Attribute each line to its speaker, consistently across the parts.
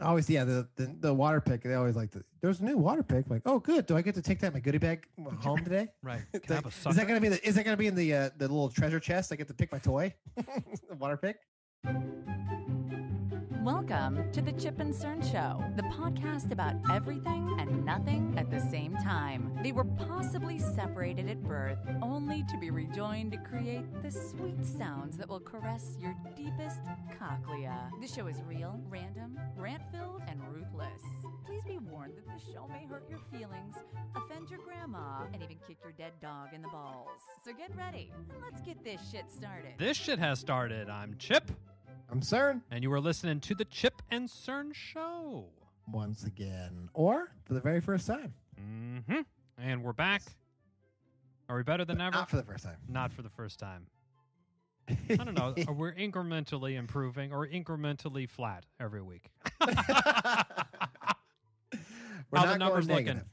Speaker 1: Always, yeah, the water pick. They always like there's a new water pick. Like, oh, good. Do I get to take that in my goodie bag home today?
Speaker 2: Right.
Speaker 1: It's
Speaker 2: Can I
Speaker 1: like,
Speaker 2: have a sucker?
Speaker 1: is that gonna be in the little treasure chest? I get to pick my toy, the water pick.
Speaker 3: Welcome to the Chip and Cern Show, the podcast about everything and nothing at the same time. They were possibly separated at birth, only to be rejoined to create the sweet sounds that will caress your deepest cochlea. The show is real, random, rant-filled, and ruthless. Please be warned that the show may hurt your feelings, offend your grandma, and even kick your dead dog in the balls. So get ready, and let's get this shit started.
Speaker 2: This shit has started. I'm Chip.
Speaker 1: I'm Cern.
Speaker 2: And you were listening to the Chip and Cern Show.
Speaker 1: Once again, or for the very first time.
Speaker 2: Mm-hmm. And we're back. Are we better than ever?
Speaker 1: Not for the first time.
Speaker 2: Not for the first time. I don't know. We're incrementally improving or incrementally flat every week.
Speaker 1: We're
Speaker 2: How
Speaker 1: not
Speaker 2: the numbers
Speaker 1: going
Speaker 2: looking?
Speaker 1: negative.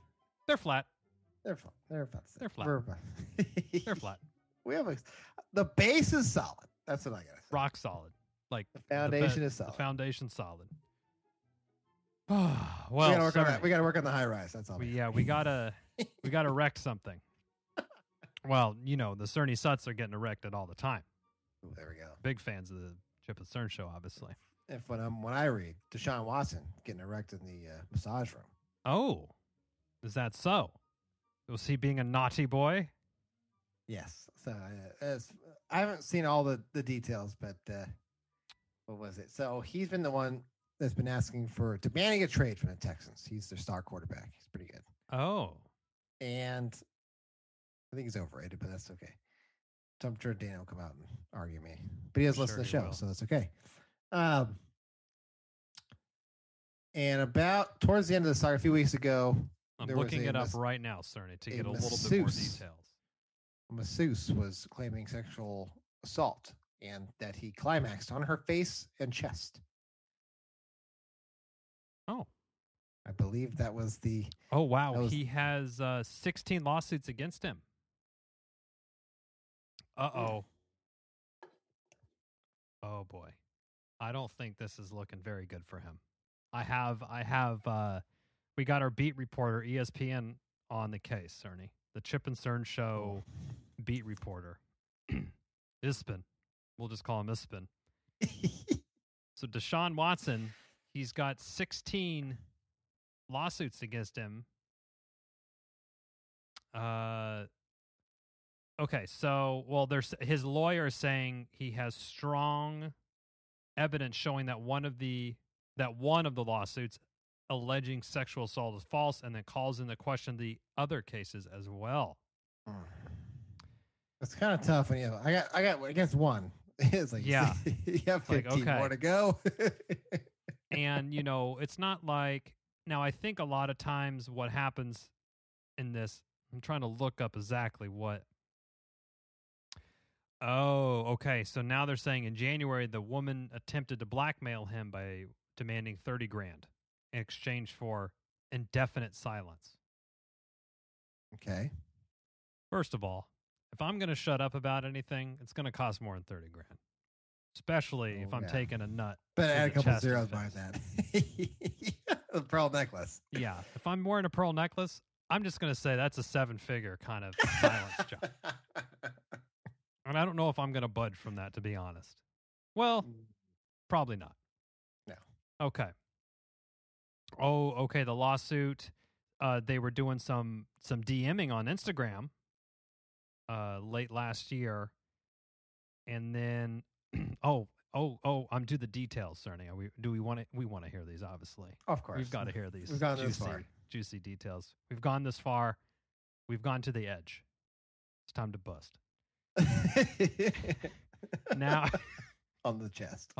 Speaker 2: They're flat.
Speaker 1: They're flat. They're flat.
Speaker 2: They're flat. They're flat.
Speaker 1: We have the base is solid. That's what I gotta say.
Speaker 2: Rock solid. Like
Speaker 1: the foundation is solid.
Speaker 2: The foundation's solid.
Speaker 1: Well, we gotta work on the high rise. That's all.
Speaker 2: We gotta wreck something. Well, you know, the Cerny Suts are getting erected all the time.
Speaker 1: Ooh, there we go.
Speaker 2: Big fans of the Chip and Cern Show, obviously.
Speaker 1: If when I read Deshaun Watson getting erected in the massage room.
Speaker 2: Oh, is that so? Was he being a naughty boy?
Speaker 1: Yes. So I haven't seen all the details, but what was it? So he's been the one that's been asking for demanding a trade from the Texans. He's their star quarterback. He's pretty good.
Speaker 2: Oh.
Speaker 1: And I think he's overrated, but that's okay. So I'm sure Dan will come out and argue me. But he does listen to the show, so that's okay. And about towards the end of the saga, a few weeks ago,
Speaker 2: I'm looking it up right now, Cerny, to get a little bit more details.
Speaker 1: A masseuse was claiming sexual assault and that he climaxed on her face and chest.
Speaker 2: Oh.
Speaker 1: I believe that was the...
Speaker 2: Oh, wow. He has 16 lawsuits against him. Uh-oh. Oh, boy. I don't think this is looking very good for him. We got our beat reporter, ESPN, on the case, Cerny. The Chip and Cern Show beat reporter. Ispin. We'll just call him Ispin. So Deshaun Watson, he's got 16 lawsuits against him. Okay, so there's his lawyer is saying he has strong evidence showing that one of the lawsuits alleging sexual assault is false, and then calls into question the other cases as well.
Speaker 1: It's kind of tough when I got against one. It's like you have 15 more to go.
Speaker 2: And it's not like now. I think a lot of times what happens in this, I'm trying to look up exactly what. Oh, okay. So now they're saying in January the woman attempted to blackmail him by demanding $30,000 in exchange for indefinite silence.
Speaker 1: Okay.
Speaker 2: First of all, if I'm going to shut up about anything, it's going to cost more than $30,000, especially if I'm taking a nut.
Speaker 1: But add a couple zeros by that. The pearl necklace.
Speaker 2: Yeah. If I'm wearing a pearl necklace, I'm just going to say that's a 7-figure kind of silence job. And I don't know if I'm going to budge from that, to be honest. Well, probably not.
Speaker 1: No.
Speaker 2: Okay. Oh, okay. The lawsuit, they were doing some DMing on Instagram late last year. And then, I'm to the details, Cerny. We want to hear these, obviously.
Speaker 1: Of course.
Speaker 2: We've got to hear these.
Speaker 1: We've gone this far.
Speaker 2: Juicy details. We've gone this far. We've gone to the edge. It's time to bust. Now
Speaker 1: on the chest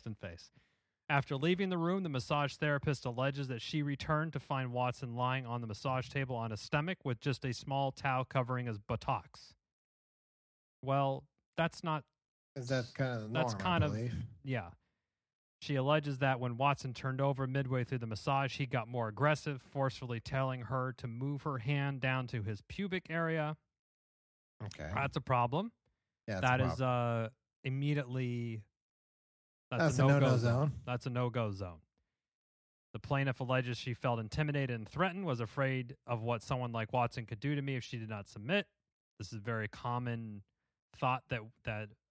Speaker 2: and face. After leaving the room, the massage therapist alleges that she returned to find Watson lying on the massage table on his stomach with just a small towel covering his buttocks. Well, that's not...
Speaker 1: Is that kind of the norm,
Speaker 2: that's kind of... Yeah. She alleges that when Watson turned over midway through the massage, he got more aggressive, forcefully telling her to move her hand down to his pubic area.
Speaker 1: Okay.
Speaker 2: That's a problem.
Speaker 1: Yeah,
Speaker 2: that is immediately...
Speaker 1: That's a no-go zone.
Speaker 2: That's a no-go zone. plaintiff alleges she felt intimidated and threatened, was afraid of what someone like Watson could do to me if she did not submit. This is a very common thought that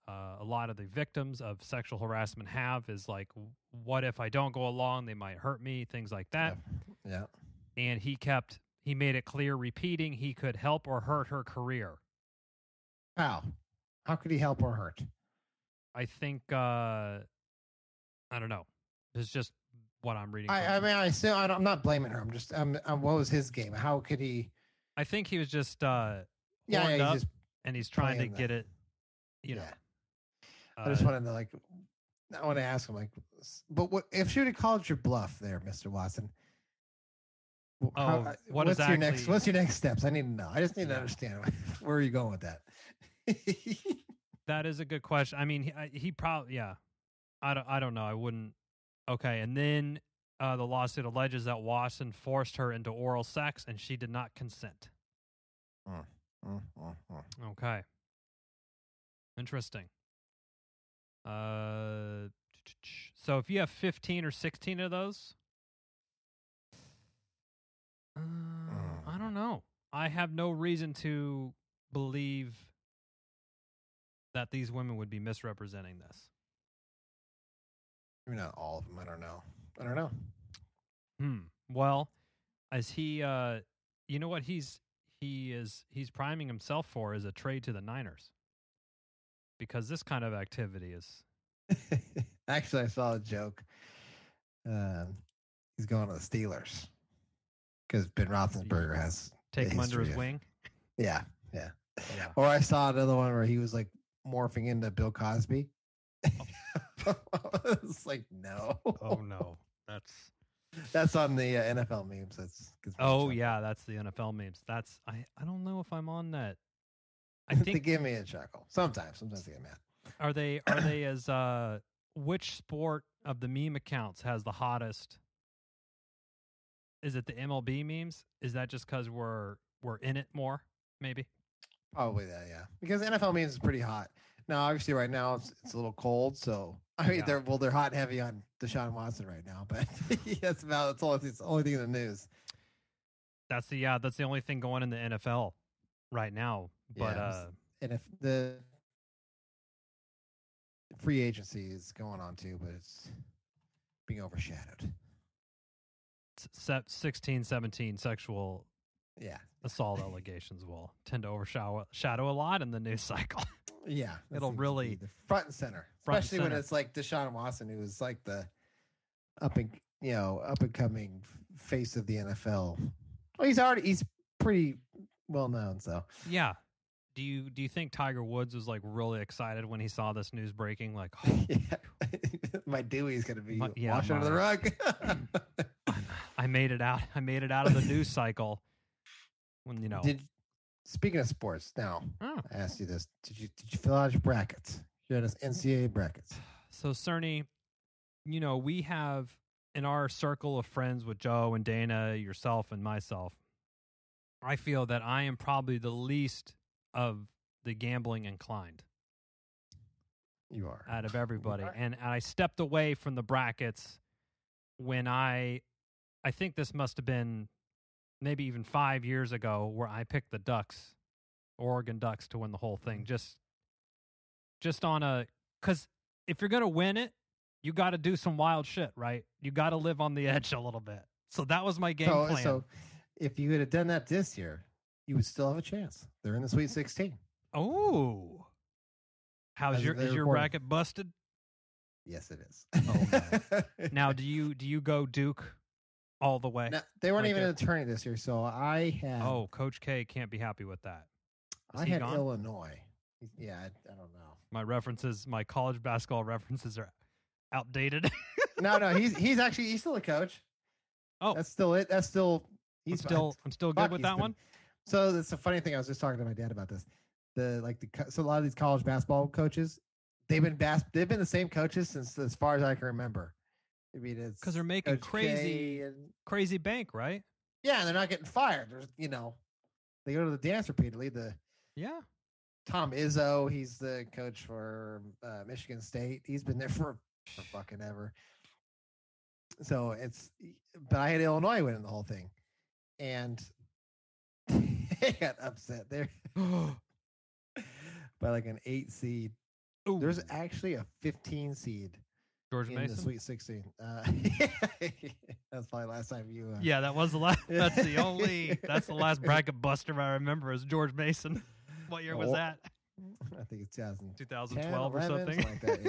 Speaker 2: a lot of the victims of sexual harassment have, is like, what if I don't go along? They might hurt me, things like that.
Speaker 1: Yeah.
Speaker 2: And he made it clear, repeating, he could help or hurt her career.
Speaker 1: How could he help or hurt?
Speaker 2: I think, I don't know. It's just what I'm reading.
Speaker 1: I'm not blaming her. What was his game? How could he?
Speaker 2: I think he was just,
Speaker 1: he's
Speaker 2: up,
Speaker 1: just
Speaker 2: and he's trying to get it, you know.
Speaker 1: I just wanted to I want to ask him, but what if she would have called your bluff there, Mr. Watson? What's your next steps? I need to know. I just need to understand where are you going with that.
Speaker 2: That is a good question. I mean, he probably, I don't know. I wouldn't. Okay, and then the lawsuit alleges that Watson forced her into oral sex and she did not consent. Okay. Interesting. So if you have 15 or 16 of those, I don't know. I have no reason to believe that these women would be misrepresenting this.
Speaker 1: Maybe not all of them. I don't know.
Speaker 2: Well, as he, you know what he's priming himself for is a trade to the Niners, because this kind of activity is.
Speaker 1: Actually, I saw a joke. He's going to the Steelers because Ben Roethlisberger has
Speaker 2: take him under his wing.
Speaker 1: Yeah. Or I saw another one where he was like morphing into Bill Cosby. It's like, no.
Speaker 2: Oh no,
Speaker 1: that's on the NFL memes. That's
Speaker 2: that's the NFL memes. That's I don't know if I'm on that. I think
Speaker 1: they give me a chuckle sometimes. Sometimes they get mad.
Speaker 2: Are they as which sport of the meme accounts has the hottest? Is it the MLB memes? Is that just because we're in it more? Maybe.
Speaker 1: Probably that, yeah. Because NFL memes is pretty hot. Now, obviously, right now it's a little cold, so I mean they're hot and heavy on Deshaun Watson right now, but that's the only thing in the news.
Speaker 2: That's the only thing going in the NFL right now. But
Speaker 1: and if the free agency is going on too, but it's being overshadowed.
Speaker 2: 16, 17 sexual assault allegations will tend to overshadow a lot in the news cycle.
Speaker 1: Yeah,
Speaker 2: it'll really
Speaker 1: the front and center, especially when it's like Deshaun Watson, who is like the up and coming face of the NFL. Well, he's pretty well known. So
Speaker 2: yeah. Do you think Tiger Woods was like really excited when he saw this news breaking? Like, oh,
Speaker 1: my Dewey's gonna be washed under the rug.
Speaker 2: I made it out. I made it out of the news cycle. When
Speaker 1: Speaking of sports, now I asked you this: Did you fill out your brackets? You had NCAA brackets.
Speaker 2: So Cerny, we have in our circle of friends with Joe and Dana, yourself and myself. I feel that I am probably the least of the gambling inclined.
Speaker 1: You are
Speaker 2: out of everybody, and I stepped away from the brackets when I think this must have been maybe even 5 years ago, where I picked the Oregon Ducks to win the whole thing. Just on because if you're going to win it, you got to do some wild shit, right? You got to live on the edge a little bit. So that was my game plan.
Speaker 1: So if you had done that this year, you would still have a chance. They're in the Sweet 16.
Speaker 2: Oh. Is your bracket busted?
Speaker 1: Yes, it is.
Speaker 2: Oh, no. Now, do you go Duke all the way?
Speaker 1: Now, they weren't even an attorney this year, so I had.
Speaker 2: Oh, Coach K can't be happy with that.
Speaker 1: I had Illinois. Yeah, I don't know.
Speaker 2: My college basketball references are outdated.
Speaker 1: No, he's still a coach.
Speaker 2: Oh,
Speaker 1: that's still it. I'm still
Speaker 2: good with that one.
Speaker 1: So that's a funny thing. I was just talking to my dad about this. So a lot of these college basketball coaches, they've been the same coaches since as far as I can remember. I mean, it's
Speaker 2: because they're making crazy bank, right?
Speaker 1: Yeah, and they're not getting fired. They go to the dance repeatedly. Tom Izzo, he's the coach for Michigan State. He's been there for fucking ever. So but I had Illinois winning the whole thing, and they got upset there by like an 8 seed.
Speaker 2: Ooh,
Speaker 1: There's actually a 15 seed
Speaker 2: George
Speaker 1: in
Speaker 2: Mason.
Speaker 1: the Sweet 16. That's probably last time you.
Speaker 2: Yeah, that was the last. That's the only. That's the last bracket buster I remember is George Mason. What year was that?
Speaker 1: I think it's
Speaker 2: 2012 or
Speaker 1: 11,
Speaker 2: something.
Speaker 1: like that.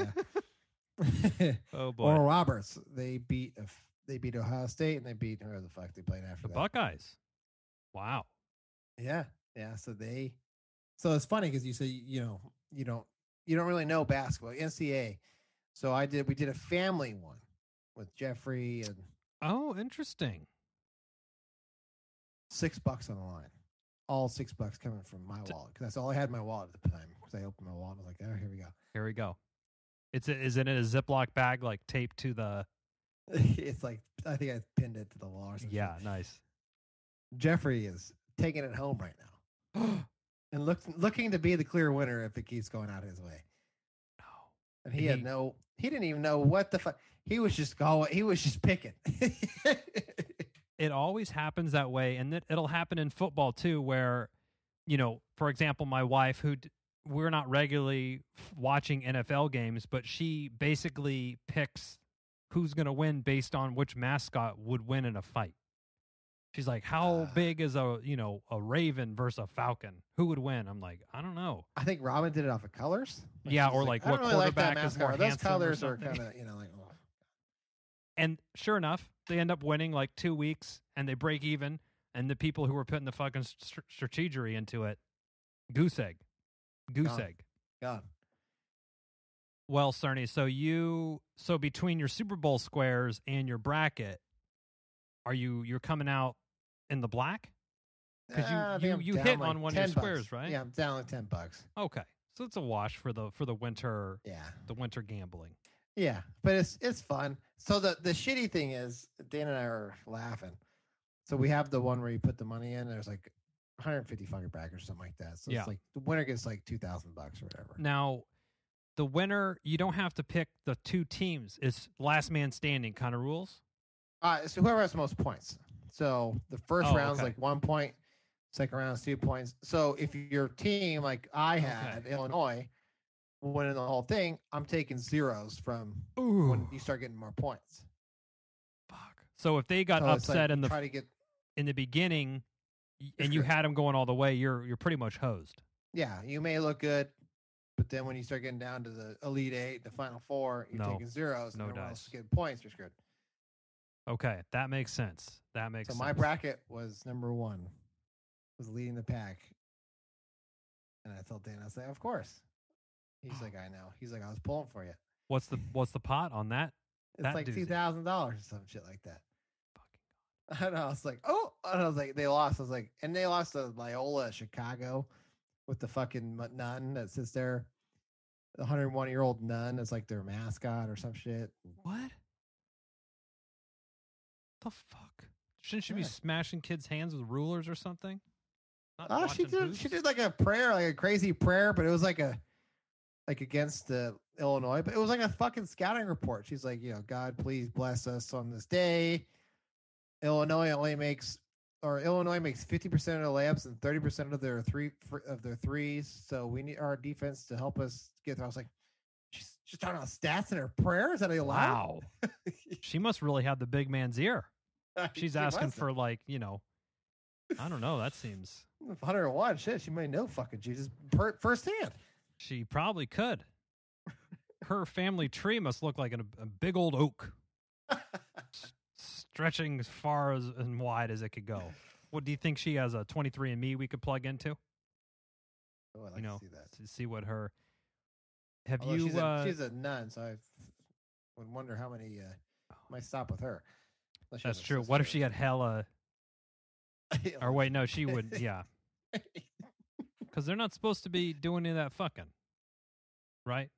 Speaker 1: Yeah.
Speaker 2: Oh boy.
Speaker 1: Oral Roberts. They beat Ohio State, and they beat whoever the fuck they played after
Speaker 2: The
Speaker 1: that.
Speaker 2: Buckeyes. Wow.
Speaker 1: Yeah. So it's funny because you say you don't really know basketball, NCAA. So we did a family one with Jeffrey and
Speaker 2: Oh, interesting.
Speaker 1: $6 on the line. All $6 coming from my wallet because that's all I had in my wallet at the time. Because I opened my wallet, I was like, "Oh, here we go."
Speaker 2: Here we go. Is it in a Ziploc bag like taped to the?
Speaker 1: It's like I think I pinned it to the wall or something.
Speaker 2: Yeah, nice.
Speaker 1: Jeffrey is taking it home right now and looking to be the clear winner if it keeps going out his way.
Speaker 2: No.
Speaker 1: And he didn't even know what the fuck. He was just picking.
Speaker 2: It always happens that way, and it'll happen in football too, where, for example, my wife, we're not regularly watching NFL games, but she basically picks who's going to win based on which mascot would win in a fight. She's like, how big is a raven versus a falcon? Who would win? I'm like, I don't know.
Speaker 1: I think Robin did it off of colors.
Speaker 2: Yeah, or like what quarterback is more
Speaker 1: those
Speaker 2: handsome
Speaker 1: colors
Speaker 2: or
Speaker 1: are
Speaker 2: something.
Speaker 1: kind of like. Oh.
Speaker 2: And sure enough, they end up winning like 2 weeks, and they break even. And the people who were putting the fucking strategery into it, goose egg.
Speaker 1: God.
Speaker 2: Well, Cerny, so between your Super Bowl squares and your bracket, you're coming out in the black? Because you hit
Speaker 1: like
Speaker 2: on one of your
Speaker 1: $10.
Speaker 2: squares, right?
Speaker 1: Yeah, I'm down like $10.
Speaker 2: Okay, so it's a wash for the winter.
Speaker 1: Yeah,
Speaker 2: the winter gambling.
Speaker 1: Yeah, but it's fun. So the shitty thing is, Dan and I are laughing. So we have the one where you put the money in. There's like 150 fucking brackets or something like that. So it's like the winner gets like $2,000 or whatever.
Speaker 2: Now, the winner, you don't have to pick the two teams. It's last man standing kind of rules.
Speaker 1: So whoever has the most points. So the first round's like 1 point. Second round's 2 points. So if your team, like I had, Illinois, winning the whole thing, I'm taking zeros from when you start getting more points.
Speaker 2: Fuck. So if they got upset in the beginning, and you had them going all the way, you're pretty much hosed.
Speaker 1: Yeah, you may look good, but then when you start getting down to the Elite Eight, the Final Four, you're taking zeros.
Speaker 2: No
Speaker 1: and everyone
Speaker 2: dice.
Speaker 1: else is getting points. You're screwed.
Speaker 2: Okay, that makes sense. So
Speaker 1: my bracket was number 1, was leading the pack, and I told Dan, I was like, of course. He's like, I know. He's like, I was pulling for you.
Speaker 2: What's the pot on that?
Speaker 1: It's like $2,000 or some shit like that. Fucking God. And I was like, oh, and I was like, they lost. I was like, and they lost to Loyola Chicago with the fucking nun that sits there, the 101-year-old nun is like their mascot or some shit.
Speaker 2: What? The fuck? Shouldn't she be smashing kids' hands with rulers or something?
Speaker 1: She did like a prayer, like a crazy prayer, but it was like against Illinois, but it was like a fucking scouting report. She's like, God, please bless us on this day. Illinois makes 50% of the layups and 30% of their threes. So we need our defense to help us get there. I was like, she's talking about stats in her prayer. Is that allowed?
Speaker 2: Wow. She must really have the big man's ear. She's asking for I don't know. That seems
Speaker 1: 101. Shit, she may know fucking Jesus firsthand.
Speaker 2: She probably could. Her family tree must look like a big old oak, stretching as far and wide as it could go. What do you think she has a 23andMe we could plug into?
Speaker 1: Oh, I'd like to see that.
Speaker 2: To see what her.
Speaker 1: She's a nun, so I would wonder how many might stop with her.
Speaker 2: That's true. What if she had hella? Or wait, no, she would. Yeah, because they're not supposed to be doing any of that fucking, right?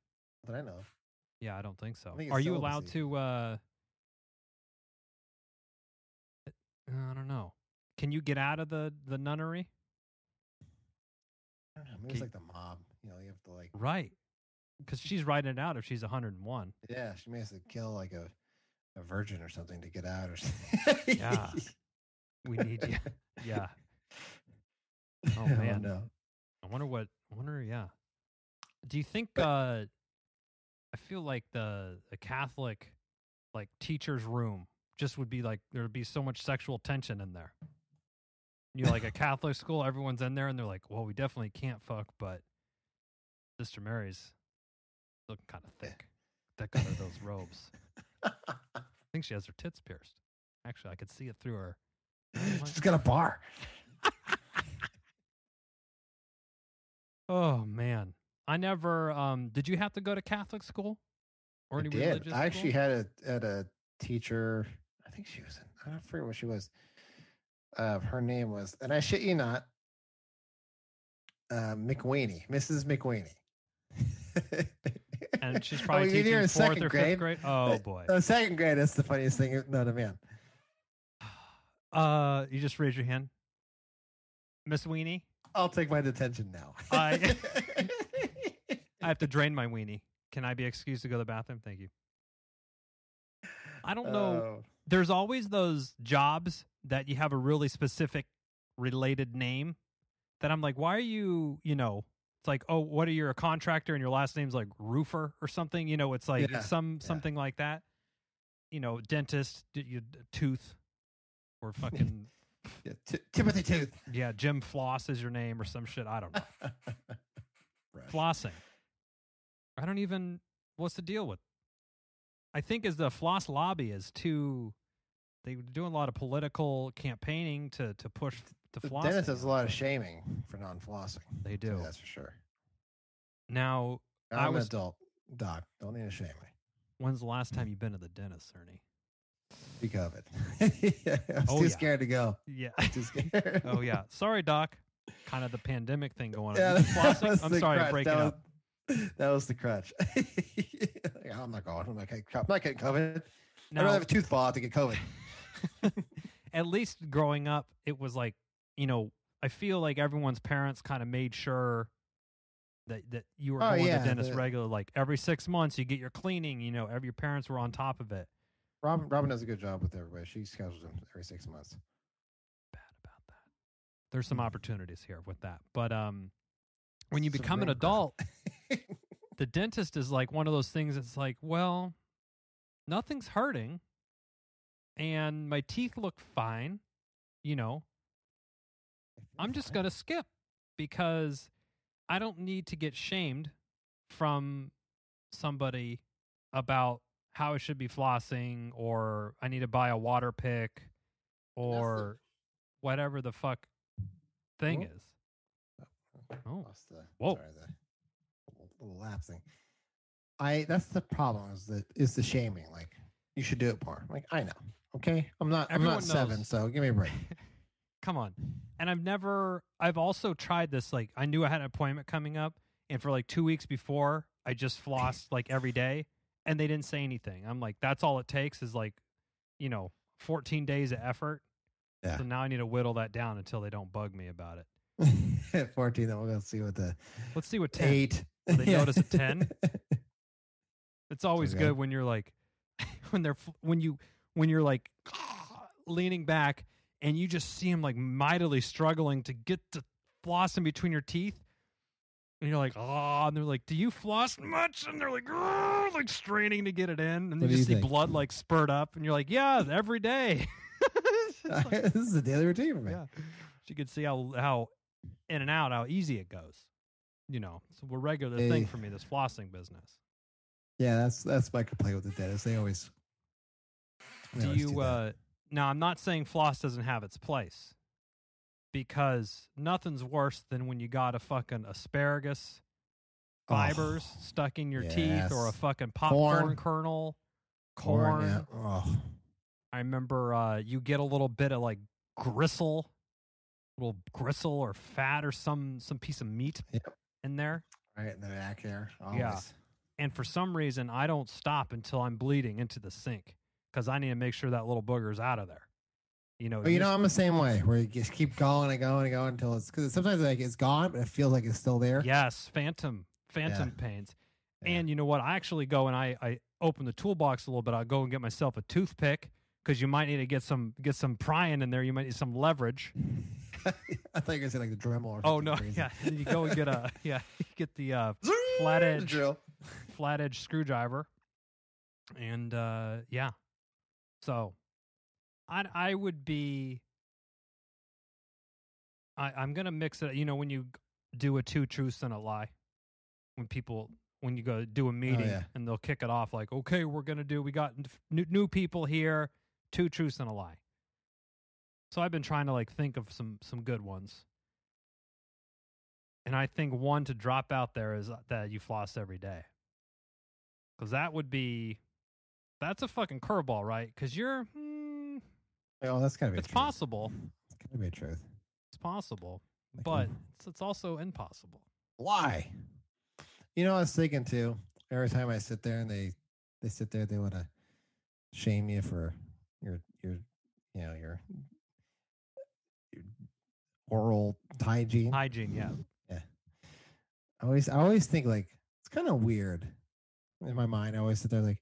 Speaker 1: That I know of.
Speaker 2: Yeah, I don't think so.
Speaker 1: Think
Speaker 2: Are you allowed to? I don't know. Can you get out of the nunnery?
Speaker 1: I don't know. Maybe it's like the mob. You have to
Speaker 2: right, because she's writing it out if she's 101.
Speaker 1: Yeah, she may have to kill like a a virgin or something to get out or something.
Speaker 2: Yeah. We need you. Yeah. Oh,
Speaker 1: Oh,
Speaker 2: man.
Speaker 1: no.
Speaker 2: I wonder, yeah. Do you think,
Speaker 1: But-
Speaker 2: I feel like the Catholic, like, teacher's room just would be like, there would be so much sexual tension in there. You're like a Catholic school, everyone's in there, and they're like, well, we definitely can't fuck, but Sister Mary's looking kind of thick. Thick under those robes. I think she has her tits pierced. Actually, I could see it through her.
Speaker 1: She's got a bar.
Speaker 2: Oh, man. I never, did you have to go to Catholic school? Or
Speaker 1: I
Speaker 2: any
Speaker 1: did.
Speaker 2: religious
Speaker 1: I actually
Speaker 2: school?
Speaker 1: had a teacher. I think she was. I don't forget what she was. Her name was, and I shit you not, McWeeny, Mrs. McWeeny.
Speaker 2: And she's probably
Speaker 1: you're
Speaker 2: teaching
Speaker 1: in
Speaker 2: fourth
Speaker 1: second
Speaker 2: or fifth grade? Oh, boy.
Speaker 1: Second grade, that's the funniest thing known to man.
Speaker 2: You just raise your hand. Miss Weenie?
Speaker 1: I'll take my detention now.
Speaker 2: I have to drain my weenie. Can I be excused to go to the bathroom? Thank you. I don't know.
Speaker 1: Oh.
Speaker 2: There's always those jobs that you have a really specific related name that I'm like, why are you, it's like, oh, what are you, a contractor and your last name's like Roofer or something? It's like
Speaker 1: Yeah.
Speaker 2: it's something like that. Dentist, tooth, or fucking,
Speaker 1: Yeah, Timothy Tooth.
Speaker 2: yeah, Jim Floss is your name or some shit. I don't know.
Speaker 1: Right.
Speaker 2: Flossing. I don't even, what's the deal with? I think as the floss lobby is too, they were doing a lot of political campaigning to push the
Speaker 1: The
Speaker 2: flossing.
Speaker 1: dentist does a lot of shaming for non-flossing.
Speaker 2: They do.
Speaker 1: That's for sure.
Speaker 2: Now,
Speaker 1: I'm an adult, Doc. Don't need to shame me.
Speaker 2: when's the last time you've been to the dentist, Ernie?
Speaker 1: Pre-COVID. I was too scared to go.
Speaker 2: Yeah.
Speaker 1: Too scared.
Speaker 2: Oh, yeah. Sorry, Doc. Kind of the pandemic thing going on.
Speaker 1: Yeah,
Speaker 2: You been
Speaker 1: that
Speaker 2: flossing?
Speaker 1: was
Speaker 2: I'm
Speaker 1: the
Speaker 2: sorry to
Speaker 1: crutch.
Speaker 2: break it up.
Speaker 1: That was the crutch. Yeah, I'm not going. I'm not getting COVID. I'd
Speaker 2: Now,
Speaker 1: rather have a tooth fall out to get COVID.
Speaker 2: at least growing up, it was like, I feel like everyone's parents kind of made sure that you were going to the dentist regularly. Like every 6 months, you get your cleaning. Your parents were on top of it.
Speaker 1: Robin does a good job with everybody. She schedules them every 6 months.
Speaker 2: Bad about that. There's some opportunities here with that, but when you
Speaker 1: Some
Speaker 2: become an
Speaker 1: room
Speaker 2: adult, the dentist is like one of those things. It's like, well, nothing's hurting, and my teeth look fine. I'm just going to skip because I don't need to get shamed from somebody about how I should be flossing, or I need to buy a water pick, or whatever the fuck thing is. Oh. Whoa.
Speaker 1: Sorry, the little lap thing. That's the problem is the shaming. Like, you should do it more. Like, I know. Okay? I'm not
Speaker 2: Everyone
Speaker 1: 7,
Speaker 2: knows.
Speaker 1: so give me a break.
Speaker 2: Come on. And I've also tried this. Like, I knew I had an appointment coming up, and for like 2 weeks before, I just flossed like every day, and they didn't say anything. I'm like, that's all it takes is like, 14 days of effort.
Speaker 1: Yeah.
Speaker 2: So now I need to whittle that down until they don't bug me about it.
Speaker 1: At 14, then we'll go see what the
Speaker 2: Let's see what 10.
Speaker 1: 8.
Speaker 2: Will they
Speaker 1: Yeah.
Speaker 2: notice a 10? It's always
Speaker 1: Okay.
Speaker 2: good when you're like, when you're like leaning back and you just see them like mightily struggling to get the floss in between your teeth. And you're like, oh, and they're like, do you floss much? And they're like, oh, like straining to get it in. And
Speaker 1: What
Speaker 2: you
Speaker 1: do
Speaker 2: just
Speaker 1: you
Speaker 2: see
Speaker 1: think?
Speaker 2: blood like spurt up. And you're like, yeah, every day. It's like,
Speaker 1: This is a daily routine for me.
Speaker 2: yeah. You can see how in and out, how easy it goes. It's a regular thing for me, this flossing business.
Speaker 1: Yeah, that's my complaint with the dentist. They always
Speaker 2: Do you,
Speaker 1: that.
Speaker 2: now I'm not saying floss doesn't have its place, because nothing's worse than when you got a fucking asparagus fibers stuck in your teeth, or a
Speaker 1: yes.
Speaker 2: fucking popcorn
Speaker 1: Corn.
Speaker 2: kernel, corn.
Speaker 1: Yeah. Oh.
Speaker 2: I remember you get a little bit of like gristle or fat or some piece of meat
Speaker 1: Yep.
Speaker 2: in there.
Speaker 1: Right in the back there. Always.
Speaker 2: Yeah. And for some reason, I don't stop until I'm bleeding into the sink, because I need to make sure that little booger's out of there.
Speaker 1: But I'm the same way, where you just keep going and going and going until because sometimes like it's gone, but it feels like it's still there.
Speaker 2: Yes, phantom pains. And you know what? I actually go and I open the toolbox a little bit. I'll go and get myself a toothpick because you might need to get some prying in there. You might need some leverage.
Speaker 1: I thought you were going to say like the Dremel or something.
Speaker 2: Oh, no.
Speaker 1: Crazy.
Speaker 2: Yeah. You go and get get the flat edge screwdriver. And yeah. So I would be, I'm going to mix it. You know, when you do a 2 truths and a lie, when you go do a meeting and they'll kick it off like, okay, we got new people here, 2 truths and a lie. So I've been trying to like think of some good ones. And I think one to drop out there is that you floss every day. Because that's a fucking curveball, right? Because you're...
Speaker 1: oh, that's gotta be
Speaker 2: it's possible.
Speaker 1: It's gotta be a truth.
Speaker 2: It's possible. But it's also impossible.
Speaker 1: Why? You know, I was thinking too, every time I sit there and they sit there, they want to shame you for your oral hygiene.
Speaker 2: Hygiene, yeah.
Speaker 1: Yeah. I always think like it's kind of weird in my mind. I always sit there like,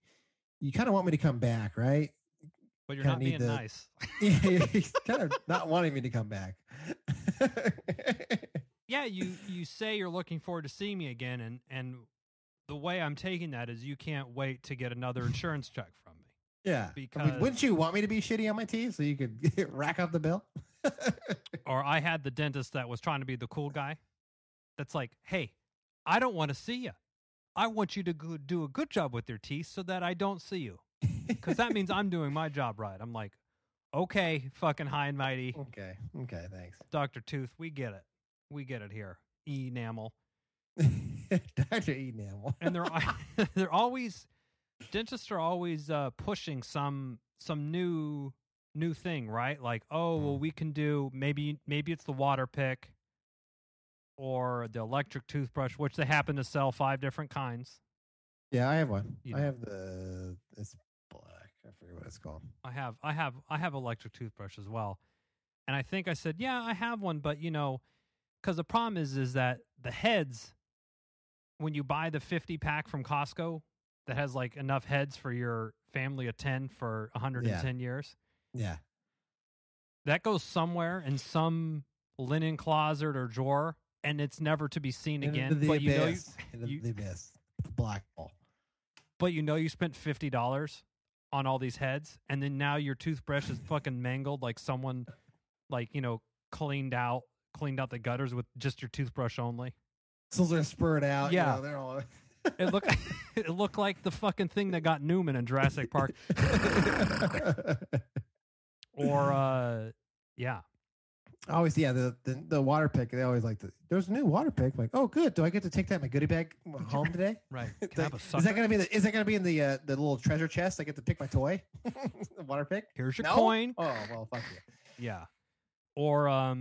Speaker 1: you kind of want me to come back, right?
Speaker 2: But you're not being nice.
Speaker 1: Yeah, you're kind of not wanting me to come back.
Speaker 2: Yeah, you say you're looking forward to seeing me again, and the way I'm taking that is you can't wait to get another insurance check from me.
Speaker 1: Yeah,
Speaker 2: because
Speaker 1: wouldn't you want me to be shitty on my teeth so you could rack up the bill?
Speaker 2: Or I had the dentist that was trying to be the cool guy. That's like, hey, I don't want to see you. I want you to do a good job with your teeth so that I don't see you, because that means I'm doing my job right. I'm like, okay, fucking high and mighty.
Speaker 1: Okay, thanks,
Speaker 2: Dr. Tooth. We get it. We get it here. Enamel.
Speaker 1: Dr. Enamel.
Speaker 2: And they're always, dentists are always pushing some new thing, right? Like, oh, well, we can do maybe it's the water pick or the electric toothbrush, which they happen to sell 5 different kinds.
Speaker 1: Yeah, I have one.
Speaker 2: You
Speaker 1: I
Speaker 2: know.
Speaker 1: have it's black. I forget what it's called.
Speaker 2: I have electric toothbrush as well. And I think I said, yeah, I have one, but because the problem is that the heads, when you buy the 50 pack from Costco that has like enough heads for your family of 10 for 110 years.
Speaker 1: Yeah.
Speaker 2: That goes somewhere in some linen closet or drawer, and it's never to be seen again.
Speaker 1: The
Speaker 2: but
Speaker 1: abyss. The abyss. Black hole.
Speaker 2: But you spent $50 on all these heads, and then now your toothbrush is fucking mangled like someone cleaned out the gutters with just your toothbrush only.
Speaker 1: So they're spurred out.
Speaker 2: Yeah.
Speaker 1: They're all...
Speaker 2: It looked like the fucking thing that got Newman in Jurassic Park. Or yeah.
Speaker 1: Always, the water pick. They always like there's a new water pick. Like, oh, good. Do I get to take that in my goodie bag home today?
Speaker 2: Right.
Speaker 1: Can I have a sucker? Is that gonna be in the little treasure chest? I get to pick my toy. The water pick.
Speaker 2: Here's your coin.
Speaker 1: Oh well, fuck you.
Speaker 2: Yeah. Or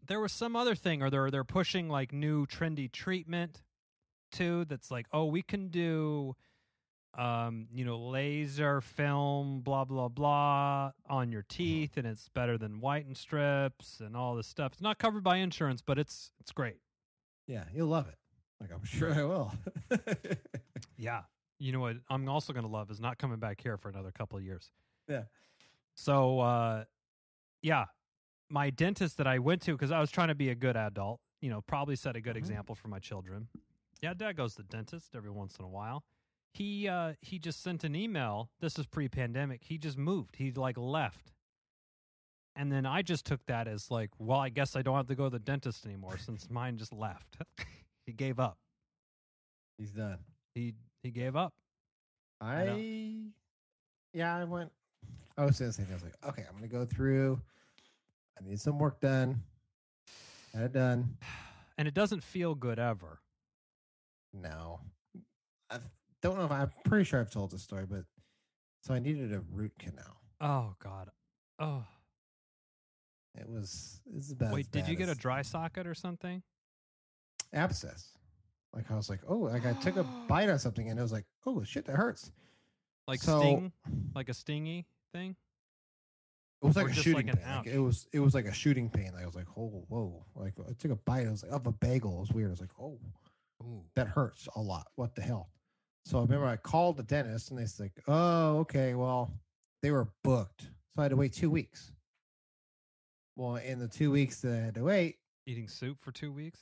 Speaker 2: there was some other thing, or they're pushing like new trendy treatment too. That's like, oh, we can do laser film, blah, blah, blah, on your teeth, and it's better than whiten strips and all this stuff. It's not covered by insurance, but it's great.
Speaker 1: Yeah, you'll love it. Like, I'm sure I will.
Speaker 2: Yeah. You know what I'm also going to love is not coming back here for another couple of years.
Speaker 1: Yeah.
Speaker 2: So, yeah, my dentist that I went to, because I was trying to be a good adult, probably set a good example for my children. Yeah, Dad goes to the dentist every once in a while. He just sent an email. This is pre-pandemic. He just moved. He left. And then I just took that as like, well, I guess I don't have to go to the dentist anymore since mine just left. He gave up.
Speaker 1: He's done.
Speaker 2: He gave up.
Speaker 1: I went. I was saying the same thing. I was like, okay, I'm going to go through. I need some work done. Had it done.
Speaker 2: And it doesn't feel good ever.
Speaker 1: No. I don't know if I'm pretty sure I've told this story, but so I needed a root canal.
Speaker 2: Oh, God. Oh.
Speaker 1: It's bad.
Speaker 2: Wait, did you get a dry socket or something?
Speaker 1: Abscess. Like, I was like, oh, like I took a bite on something and it was like, oh, shit, that hurts.
Speaker 2: Like sting? Like a stingy thing?
Speaker 1: It was like
Speaker 2: or
Speaker 1: a
Speaker 2: just
Speaker 1: shooting
Speaker 2: like
Speaker 1: pain. Like, it was like a shooting pain. Like, I was like, oh, whoa. Like, I took a bite. I was like, of a bagel. It was weird. I was like, oh,
Speaker 2: ooh,
Speaker 1: that hurts a lot. What the hell? So I remember I called the dentist and they said, like, oh, okay, well, they were booked. So I had to wait 2 weeks. Well, in the 2 weeks that I had to wait,
Speaker 2: Eating soup for 2 weeks?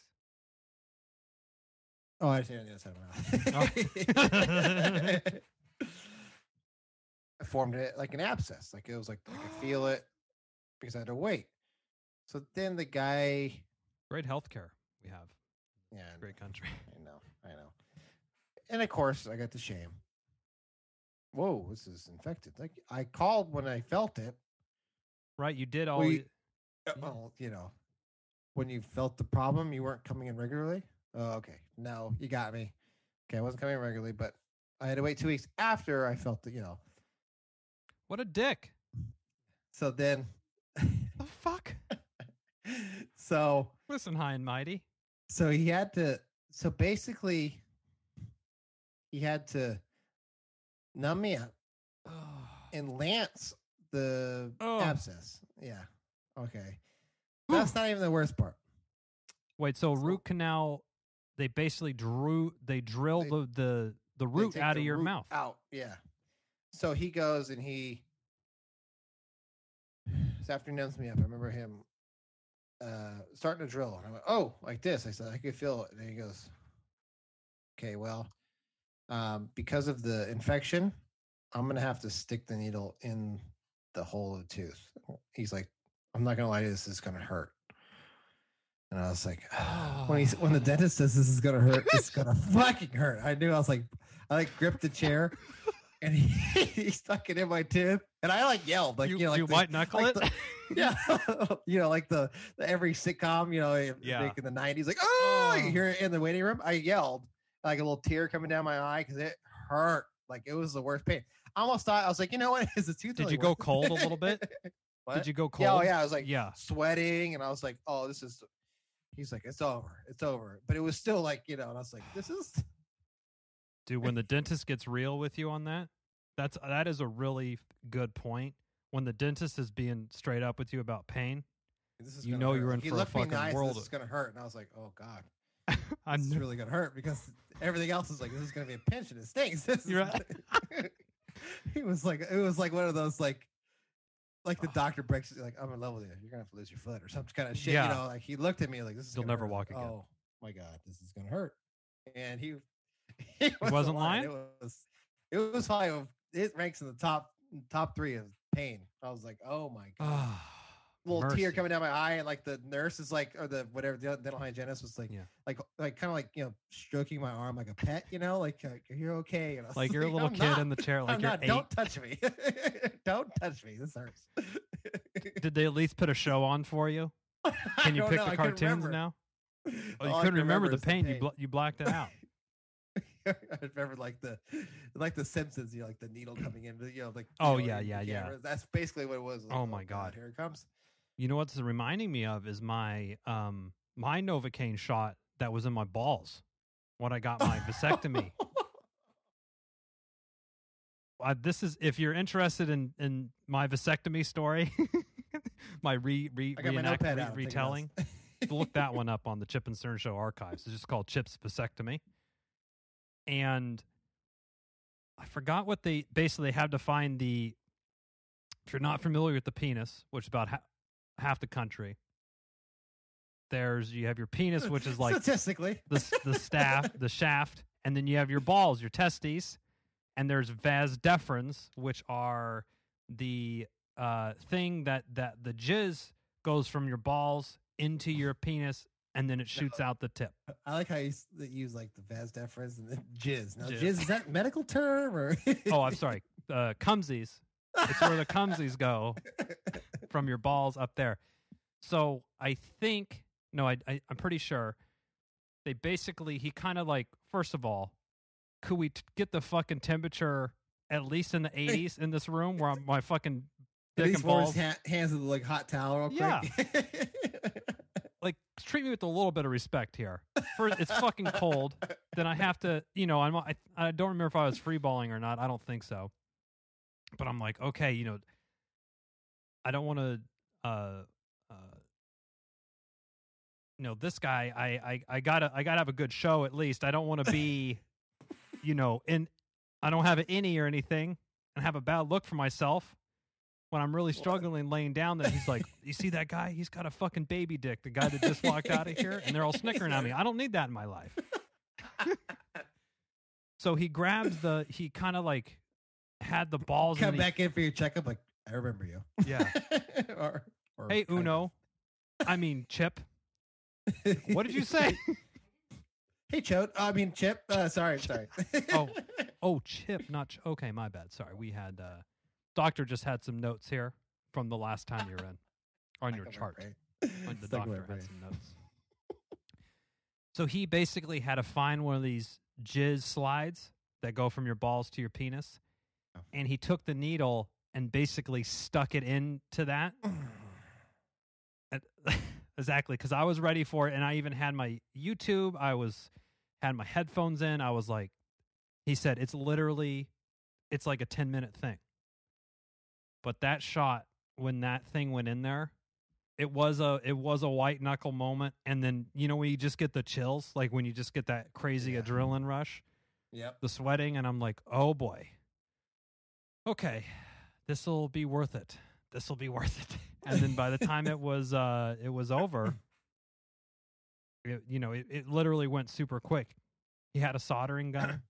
Speaker 1: oh, I didn't on the other side of my mouth. I formed it like an abscess. Like it was like I could feel it because I had to wait. So then the guy,
Speaker 2: Great healthcare we have.
Speaker 1: yeah,
Speaker 2: Great country.
Speaker 1: I know. And of course, I got the shame. Whoa, this is infected. Like I called when I felt it.
Speaker 2: Right, you did all.
Speaker 1: Well, well, when you felt the problem, you weren't coming in regularly. Oh, okay. No, you got me. Okay, I wasn't coming in regularly, but I had to wait 2 weeks after I felt it.
Speaker 2: What a dick!
Speaker 1: So then,
Speaker 2: The fuck?
Speaker 1: so
Speaker 2: Listen, high and mighty.
Speaker 1: so he had to. So basically, he had to numb me up and lance the abscess. Yeah. Okay. That's not even the worst part.
Speaker 2: Wait, so root canal? They basically drill the root out of your mouth.
Speaker 1: Out. Yeah. So he goes and he this afternoon numbs me up. I remember him starting to drill, and I went, "Oh, like this." I said, "I could feel it," and he goes, "Okay, well, because of the infection, I'm gonna have to stick the needle in the hole of the tooth." He's like, "I'm not gonna lie to you, this is gonna hurt." And I was like, when the dentist says this is gonna hurt, it's gonna fucking hurt. I knew. I was like, I like gripped the chair, and he stuck it in my tooth, and I like yelled, like like
Speaker 2: you white knuckle it.
Speaker 1: Yeah, like the every sitcom, in the '90s, like you hear it in the waiting room. I yelled like a little tear coming down my eye because it hurt. Like it was the worst pain. I almost thought I was like, you know what? Is the tooth?
Speaker 2: Did you go cold a little bit?
Speaker 1: What?
Speaker 2: Did you go cold?
Speaker 1: Yeah, I was like sweating, and I was like, oh, this is. He's like, it's over. But it was still like, and I was like, this is.
Speaker 2: Dude, when the dentist gets real with you on that, that is a really good point. When the dentist is being straight up with you about pain, you're in for a fucking world.
Speaker 1: This is gonna hurt, and I was like, oh god, this is really gonna hurt because everything else is like, this is gonna be a pinch and it stings. You're right. It was like one of those like the doctor breaks it, like, I'm in love with you. You're gonna have to lose your foot or some kind of shit.
Speaker 2: Yeah.
Speaker 1: Like he looked at me like, this is.
Speaker 2: You'll never walk again.
Speaker 1: Oh my god, this is gonna hurt. And he
Speaker 2: wasn't lying.
Speaker 1: It was fine. It ranks in the top 3 of pain. I was like, oh my god. Little tear coming down my eye, and like the nurse is like, or the whatever the dental hygienist was like, like kind of like stroking my arm like a pet, like you're okay, and I was
Speaker 2: like you're a little kid in the chair, like you're 8.
Speaker 1: Don't touch me, don't touch me. This hurts.
Speaker 2: Did they at least put a show on for you? Can you pick the cartoons now? Oh, you couldn't remember the pain. You blacked it out.
Speaker 1: I remember like the Simpsons, like the needle coming in, like
Speaker 2: yeah.
Speaker 1: That's basically what it was. Like,
Speaker 2: oh my god,
Speaker 1: here it comes.
Speaker 2: You know what's reminding me of is my my Novocaine shot that was in my balls when I got my vasectomy. This is, if you're interested in my vasectomy story, my retelling, look that one up on the Chip and Stern Show archives. It's just called Chip's Vasectomy. And I forgot what they had to find if you're not familiar with the penis, which is about half the country, you have your penis, which is like
Speaker 1: statistically
Speaker 2: the shaft, and then you have your balls, your testes, and there's vas deferens, which are the thing that the jizz goes from your balls into your penis, and then it shoots out the tip.
Speaker 1: I like how you use like the vas deferens and then jizz. Now, jizz, is that a medical term or?
Speaker 2: Oh, I'm sorry. Cumsies. It's where the cumsies go from your balls up there. So I think, I'm pretty sure they basically, he kind of like, first of all, could we get the fucking temperature at least in the 80s in this room where my fucking dick and balls.
Speaker 1: Hands with like hot towel real quick.
Speaker 2: Yeah. Like, treat me with a little bit of respect here. First, it's fucking cold. Then I have to, I don't remember if I was free balling or not. I don't think so. But I'm like, okay, I don't want to, this guy, I gotta have a good show at least. I don't want to be, and I don't have an innie or anything and have a bad look for myself when I'm really struggling laying down, that he's like, you see that guy? He's got a fucking baby dick, the guy that just walked out of here, and they're all snickering at me. I don't need that in my life. So he grabs he kind of like had the balls.
Speaker 1: Come back in for your checkup, like, I remember you.
Speaker 2: Yeah. or hey, Uno. I mean, Chip. What did you say?
Speaker 1: Hey, Chip. Sorry.
Speaker 2: Oh, Chip, not okay. My bad. Sorry, we had doctor just had some notes here from the last time you were in on your chart. The doctor had some notes. So he basically had to find one of these jizz slides that go from your balls to your penis, and he took the needle and basically stuck it into that. Exactly, because I was ready for it, and I even had my YouTube. Had my headphones in. I was like, he said, it's like a 10-minute thing. But that shot, when that thing went in there, it was a white knuckle moment. And then, when you just get the chills, like when you just get that crazy adrenaline rush, the sweating, and I'm like, oh boy, okay, this will be worth it. This will be worth it. And then by the time it was over, it literally went super quick. He had a soldering gun.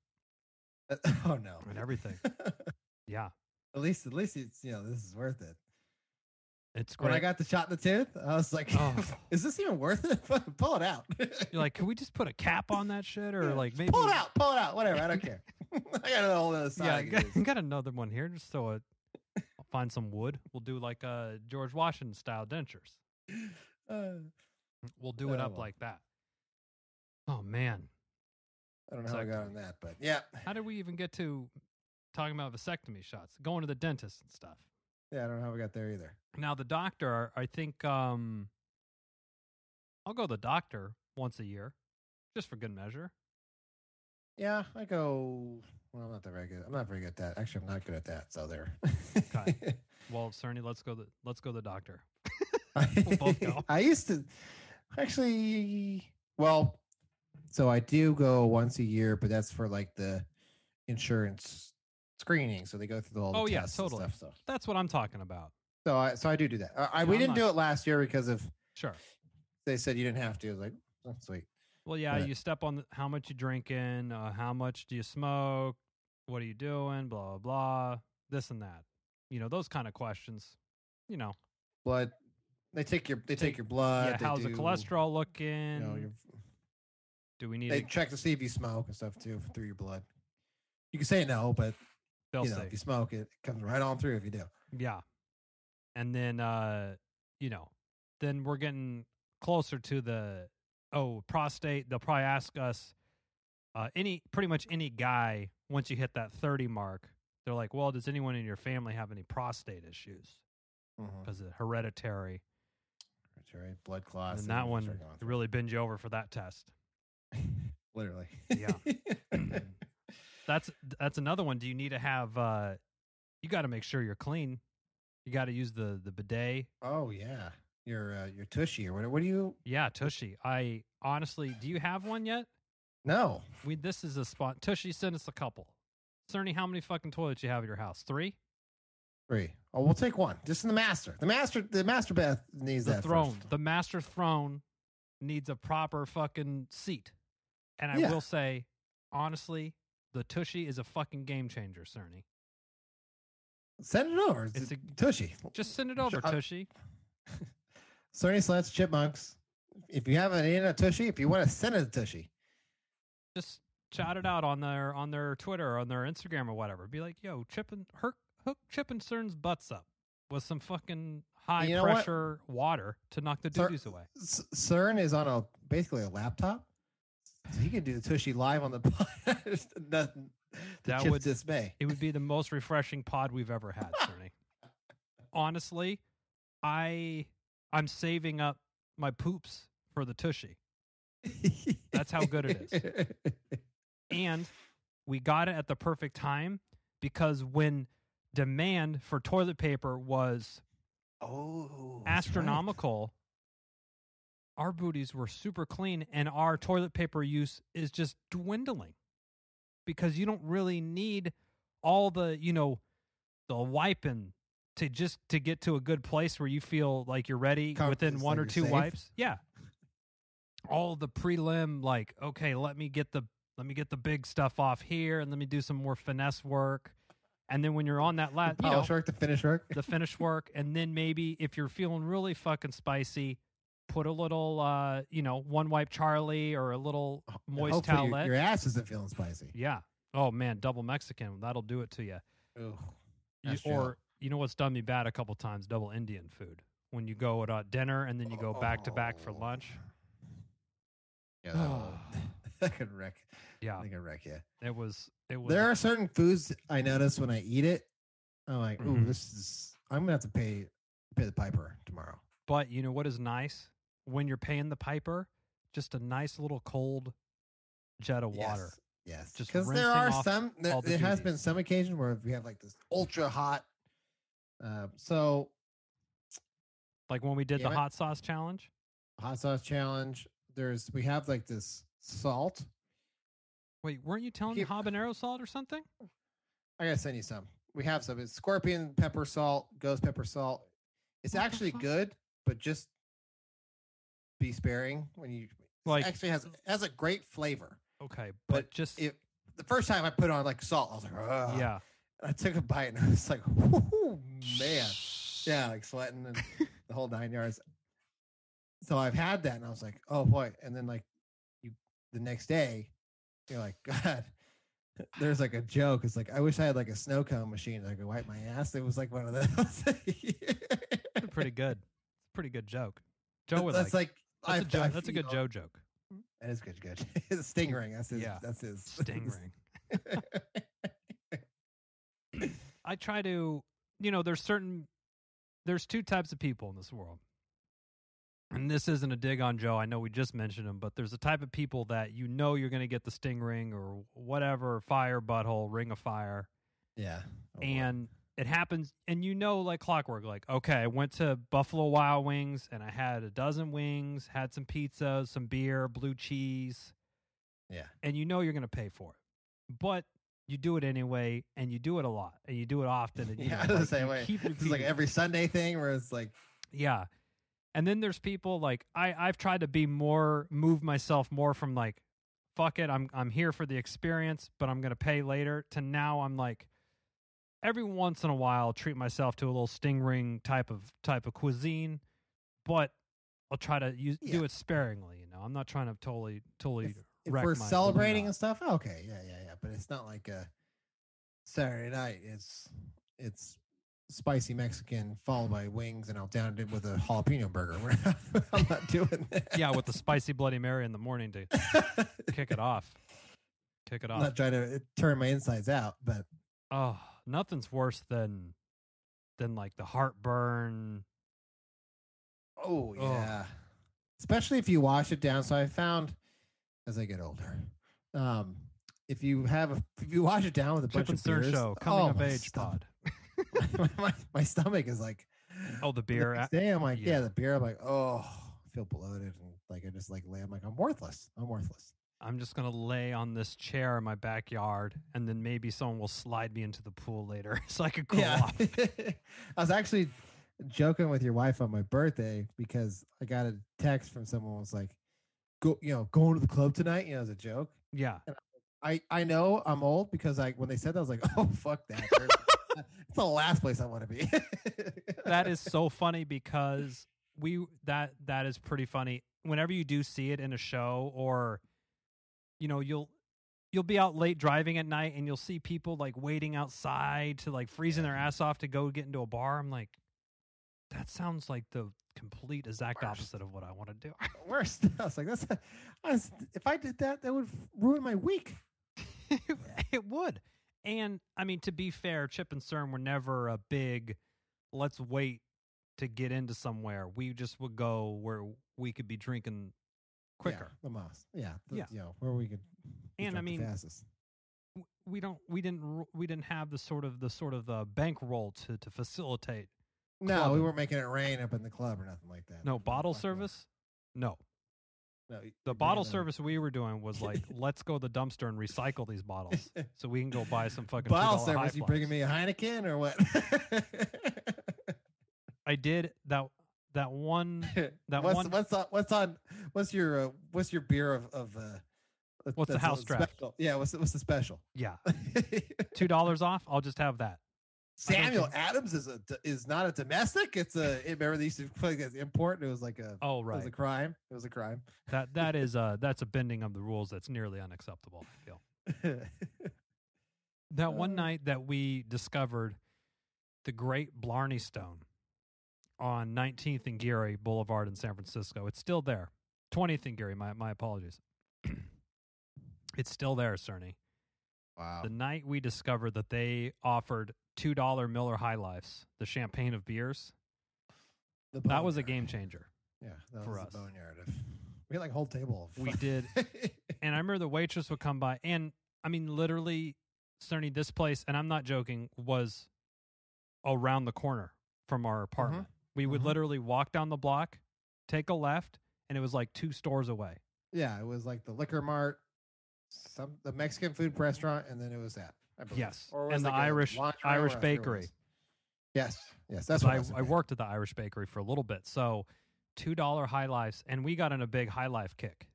Speaker 1: Oh no.
Speaker 2: And everything. Yeah.
Speaker 1: At least it's, this is worth it.
Speaker 2: It's great.
Speaker 1: When I got the shot in the tooth, I was like, is this even worth it? Pull it out.
Speaker 2: You're like, can we just put a cap on that shit? Or like maybe
Speaker 1: pull it out. Whatever. I don't care. I got a whole other side.
Speaker 2: Yeah, I got another one here. Just I'll find some wood. We'll do like George Washington style dentures. We'll do it up like that. Oh man.
Speaker 1: I don't know how I got on that, but yeah.
Speaker 2: How did we even get to talking about vasectomy shots, going to the dentist and stuff?
Speaker 1: Yeah, I don't know how we got there either.
Speaker 2: Now the doctor, I think I'll go to the doctor once a year, just for good measure.
Speaker 1: Yeah, I go. Well, I'm not very good. I'm not very good at that. Actually, I'm not good at that. So there.
Speaker 2: Okay. Well, Cerny, let's go to the doctor. We'll both go.
Speaker 1: I used to actually. Well, so I do go once a year, but that's for like the insurance screening. So they go through all the tests
Speaker 2: totally.
Speaker 1: and stuff. So
Speaker 2: that's what I'm talking about.
Speaker 1: So I do that. We didn't do it last year because of they said you didn't have to. I was like, that's sweet.
Speaker 2: Well, yeah, you step on how much you drinking, how much do you smoke, what are you doing, blah, blah, blah, this and that. Those kind of questions,
Speaker 1: Blood. They take your blood.
Speaker 2: Yeah, how's the cholesterol looking? Do we need
Speaker 1: They check to see if you smoke and stuff too through your blood. You can say no, but
Speaker 2: they'll say
Speaker 1: if you smoke, it comes right on through if you do.
Speaker 2: Yeah. And then then we're getting closer to the prostate. They'll probably ask us pretty much any guy, once you hit that 30 mark, they're like, well, does anyone in your family have any prostate issues? Because of hereditary
Speaker 1: blood clots.
Speaker 2: And that one really bend you over for that test.
Speaker 1: Literally.
Speaker 2: Yeah. That's another one. Do you need to have you got to make sure you're clean. You got to use the bidet.
Speaker 1: Oh yeah. Your Tushy or what do you?
Speaker 2: Yeah, Tushy. I honestly, do you have one yet?
Speaker 1: No.
Speaker 2: This is a spot. Tushy sent us a couple. Cerny, how many fucking toilets you have at your house? 3?
Speaker 1: 3. Oh, we'll take one. Just in the master. The master bath needs
Speaker 2: the
Speaker 1: that
Speaker 2: throne.
Speaker 1: First.
Speaker 2: The master throne needs a proper fucking seat. And I will say, honestly, the Tushy is a fucking game changer, Cerny.
Speaker 1: Send it over. It's a Tushy.
Speaker 2: Just send it over, Tushy.
Speaker 1: Cerny Slants Chipmunks. If you have an in a Tushy, if you want to send it to Tushy,
Speaker 2: just shout it out on their Twitter or on their Instagram or whatever. Be like, yo, hook Chip and Cern's butts up with some fucking high pressure water to knock the duties away.
Speaker 1: Cern is on basically a laptop, so he can do the Tushy live on the podcast. That would dismay.
Speaker 2: It would be the most refreshing pod we've ever had, Cerny. Honestly, I'm saving up my poops for the Tushy. That's how good it is. And we got it at the perfect time because when demand for toilet paper was astronomical, our booties were super clean and our toilet paper use is just dwindling. because you don't really need all the, the wiping to get to a good place where you feel like you're ready within one or two wipes. Yeah. All the prelim, like, okay, let me get the big stuff off here and let me do some more finesse work. And then when you're on that last,
Speaker 1: polish work, the finish work,
Speaker 2: and then maybe if you're feeling really fucking spicy, put a little, one wipe Charlie or a little moist towelette.
Speaker 1: Your ass isn't feeling spicy.
Speaker 2: Yeah. Oh man, double Mexican, that'll do it to you.
Speaker 1: Ugh,
Speaker 2: or you know what's done me bad a couple times? Double Indian food. When you go at dinner and then you go back to back for lunch.
Speaker 1: Yeah, that could wreck.
Speaker 2: Yeah,
Speaker 1: that could wreck you.
Speaker 2: It was.
Speaker 1: There are certain foods I notice when I eat it. I'm like, ooh, I'm gonna have to pay the piper tomorrow.
Speaker 2: But you know what is nice when you're paying the piper? Just a nice little cold jet of water.
Speaker 1: Yes,
Speaker 2: just
Speaker 1: because there are some. There has been some occasion where we have like this ultra hot. So,
Speaker 2: like when we did the hot sauce challenge.
Speaker 1: We have like this salt.
Speaker 2: Wait, weren't you telling me habanero salt or something?
Speaker 1: I gotta send you some. We have some. It's scorpion pepper salt, ghost pepper salt. It's actually good, but just be sparing when you. Like, it actually has a great flavor.
Speaker 2: Okay, but just
Speaker 1: the first time I put on like salt, I was like, ugh.
Speaker 2: Yeah.
Speaker 1: And I took a bite and I was like, oh man, yeah, like sweating and the whole 9 yards. So I've had that, and I was like, oh boy. And then like the next day, you're like, God, there's like a joke. It's like, I wish I had like a snow cone machine that I could wipe my ass. It was like one of those.
Speaker 2: Pretty good. Pretty good joke. Joe would
Speaker 1: that's
Speaker 2: like. That's a good Joe joke.
Speaker 1: That is good. It's sting ring. That's his
Speaker 2: sting ring. I try to, there's two types of people in this world. And this isn't a dig on Joe. I know we just mentioned him, but there's a type of people that you're going to get the sting ring or whatever, fire butthole, ring of fire.
Speaker 1: Yeah.
Speaker 2: And it happens, and like clockwork, like, okay, I went to Buffalo Wild Wings and I had a dozen wings, had some pizzas, some beer, blue cheese.
Speaker 1: Yeah.
Speaker 2: And you're going to pay for it. But you do it anyway, and you do it a lot, and you do it often. And,
Speaker 1: the same way. It's like every Sunday thing where it's like.
Speaker 2: Yeah. And then there's people like I've tried to move myself more from like, fuck it, I'm here for the experience, but I'm gonna pay later, to now I'm like, every once in a while treat myself to a little sting ring type of cuisine, but I'll try to do it sparingly. I'm not trying to totally
Speaker 1: if we're celebrating and stuff. Okay, yeah. But it's not like a Saturday night. It's spicy Mexican followed by wings, and I'll down it with a jalapeno burger. I'm not doing that.
Speaker 2: Yeah, with the spicy Bloody Mary in the morning to kick it off.
Speaker 1: I'm not trying to turn my insides out, but
Speaker 2: nothing's worse than like the heartburn.
Speaker 1: Oh yeah, especially if you wash it down. So I found as I get older, if you wash it down with a bunch of beers,
Speaker 2: show coming of age pod.
Speaker 1: my stomach is like,
Speaker 2: the beer.
Speaker 1: The day I'm like, the beer. I'm like, I feel bloated, and like I just like lay. I'm like, I'm worthless.
Speaker 2: I'm just gonna lay on this chair in my backyard, and then maybe someone will slide me into the pool later, so I could cool off.
Speaker 1: I was actually joking with your wife on my birthday because I got a text from someone who was like, going to the club tonight, as a joke.
Speaker 2: Yeah.
Speaker 1: And I know I'm old because when they said that, I was like, oh fuck that. It's the last place I want to be.
Speaker 2: That is so funny because that is pretty funny. Whenever you do see it in a show, or you'll be out late driving at night and you'll see people like waiting outside to like freezing their ass off to go get into a bar. I'm like, that sounds like the complete exact opposite of what I want to do.
Speaker 1: Worst. I was like, if I did that, that would ruin my week.
Speaker 2: It would. And I mean, to be fair, Chip and Cern were never a big, let's wait to get into somewhere. We just would go where we could be drinking quicker.
Speaker 1: Yeah, the most. Yeah. Where we could.
Speaker 2: And I mean, fastest. We didn't have the sort of bankroll to facilitate.
Speaker 1: No, we weren't making it rain up in the club or nothing like that.
Speaker 2: No bottle service. No.
Speaker 1: No,
Speaker 2: The
Speaker 1: you're
Speaker 2: bottle
Speaker 1: bringing
Speaker 2: service we were doing was like, let's go to the dumpster and recycle these bottles so we can go buy some fucking
Speaker 1: bottle
Speaker 2: $2
Speaker 1: service.
Speaker 2: high
Speaker 1: You bringing
Speaker 2: flyers.
Speaker 1: me a Heineken or what?
Speaker 2: I did that one.
Speaker 1: What's your beer of
Speaker 2: What's the
Speaker 1: that's
Speaker 2: house draft?
Speaker 1: special? Yeah, what's the special?
Speaker 2: Yeah, $2 off. I'll just have that.
Speaker 1: Samuel Adams is not a domestic. Remember they used to play as import. And it was like a
Speaker 2: Oh
Speaker 1: It
Speaker 2: right,
Speaker 1: was a crime. It was a crime.
Speaker 2: that is that's a bending of the rules that's nearly unacceptable. I feel that one night that we discovered the Great Blarney Stone on 19th and Geary Boulevard in San Francisco. It's still there. 20th and Geary. My apologies. It's still there, Cerny.
Speaker 1: Wow.
Speaker 2: The night we discovered that they offered $2 Miller High Lifes, the champagne of beers, that was a game changer.
Speaker 1: Yeah, that
Speaker 2: for
Speaker 1: was
Speaker 2: us.
Speaker 1: the boneyard. We had like a whole table.
Speaker 2: We did. And I remember the waitress would come by, and I mean, literally, Cerny, this place, and I'm not joking, was around the corner from our apartment. We would literally walk down the block, take a left, and it was like 2 stores away.
Speaker 1: Yeah, it was like the liquor mart, the Mexican food restaurant, and then it was that. I believe.
Speaker 2: Yes,
Speaker 1: Or was
Speaker 2: and the
Speaker 1: like a
Speaker 2: Irish
Speaker 1: laundry
Speaker 2: Irish
Speaker 1: or I forget what it
Speaker 2: bakery.
Speaker 1: was. Yes, that's
Speaker 2: I
Speaker 1: what
Speaker 2: I worked at the Irish bakery for a little bit, so $2 High Lifes, and we got in a big High Life kick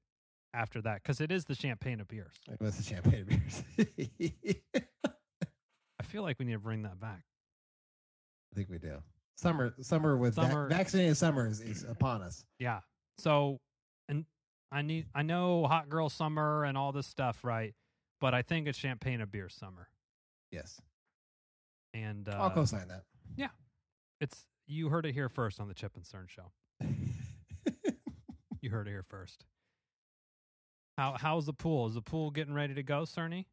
Speaker 2: after that because it is the champagne of beers.
Speaker 1: It was the champagne beers.
Speaker 2: I feel like we need to bring that back.
Speaker 1: I think we do. Summer with vaccinated summer is upon us.
Speaker 2: Yeah. So, and I know hot girl summer and all this stuff, right? But I think it's champagne of beer summer.
Speaker 1: Yes.
Speaker 2: And
Speaker 1: I'll co-sign that.
Speaker 2: Yeah. You heard it here first on the Chip and Cern show. You heard it here first. How's the pool? Is the pool getting ready to go, Cerny?